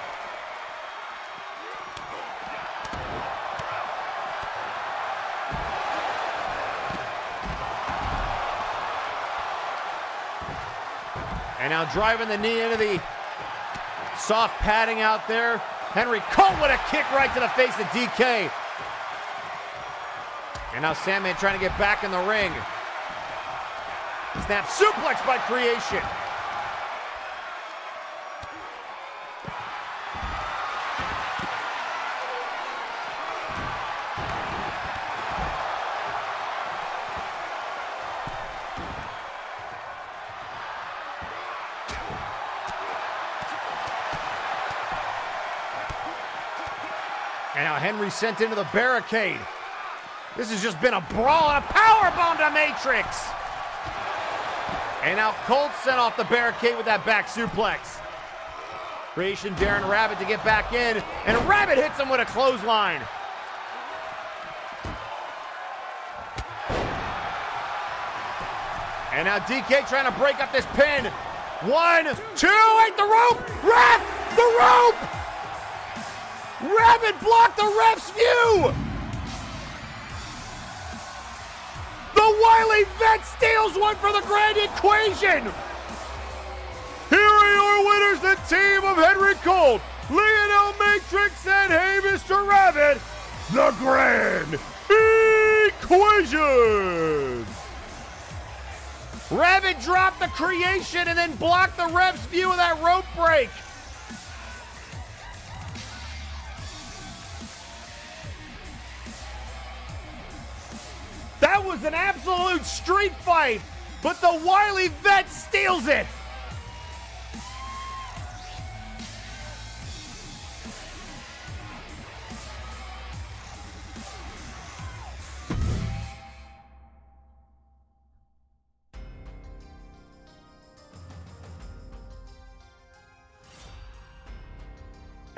And now driving the knee into the soft padding out there. Henry Cole with a kick right to the face of DK. And now Sandman trying to get back in the ring. Snap suplex by Creation. And now Henry sent into the barricade. This has just been a brawl and a powerbomb to Matrix. And now Colt sent off the barricade with that back suplex. Creation daring Rabbit to get back in, and Rabbit hits him with a clothesline. And now DK trying to break up this pin. 1, 2, wait, the rope! Ref! The rope! Rabbit blocked the ref's view! The wily vet steals one for the grand equation! Here are your winners, the team of Henry Colt, Lionel Matrix, and Hey Mr. Rabbit, the grand equation! Rabbit dropped the creation and then blocked the ref's view of that rope break. That was an absolute street fight, but the wily vet steals it.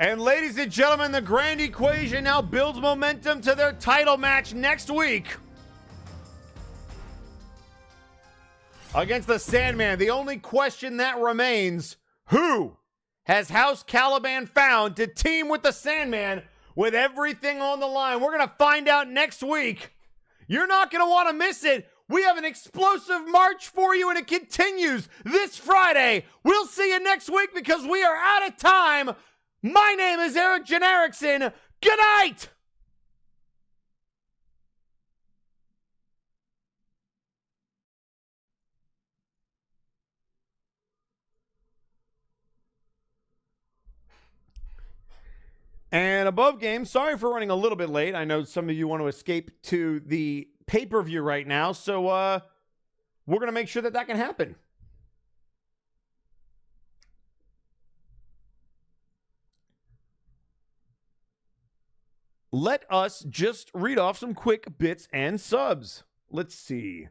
And ladies and gentlemen, the grand equation now builds momentum to their title match next week against the Sandman. The only question that remains, who has House Caliban found to team with the Sandman with everything on the line? We're going to find out next week. You're not going to want to miss it. We have an explosive March for you, and it continues this Friday. We'll see you next week because we are out of time. My name is Eric Jan Erickson. Good night! And above game, sorry for running a little bit late. I know some of you want to escape to the pay-per-view right now, so we're going to make sure that that can happen. Let us just read off some quick bits and subs. Let's see.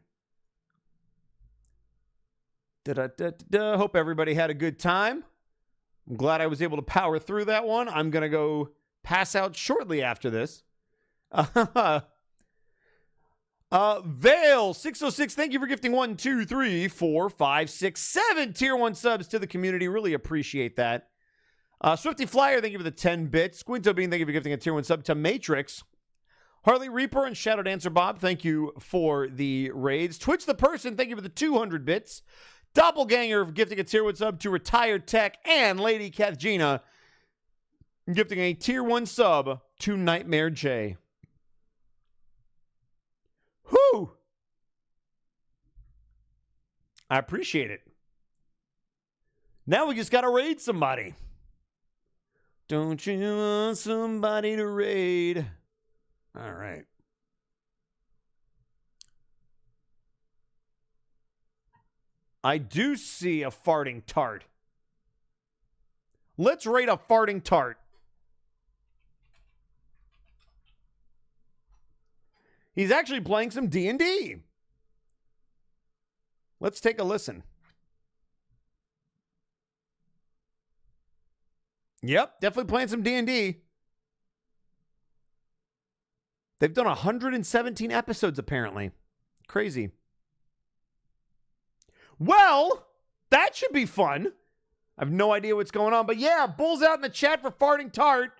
Hope everybody had a good time. I'm glad I was able to power through that one. I'm going to go pass out shortly after this. Vale606, thank you for gifting 1, 2, 3, 4, 5, 6, 7 tier 1 subs to the community. Really appreciate that. Swifty Flyer, thank you for the 10 bits. Squinto Bean, thank you for gifting a tier 1 sub to Matrix. Harley Reaper and Shadow Dancer Bob, thank you for the raids. Twitch the Person, thank you for the 200 bits. Doppelganger gifting a tier 1 sub to Retired Tech. And Lady Kathgina gifting a tier 1 sub to Nightmare J. Whew! I appreciate it. Now we just gotta raid somebody. Don't you want somebody to raid? All right. I do see a farting tart. Let's raid a farting tart. He's actually playing some D&D. Let's take a listen. Yep, definitely playing some D&D. They've done 117 episodes, apparently. Crazy. Well, that should be fun. I have no idea what's going on. But yeah, Bull's out in the chat for farting tart.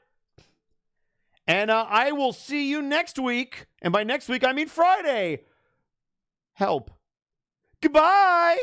And I will see you next week. And by next week, I mean Friday. Help. Goodbye.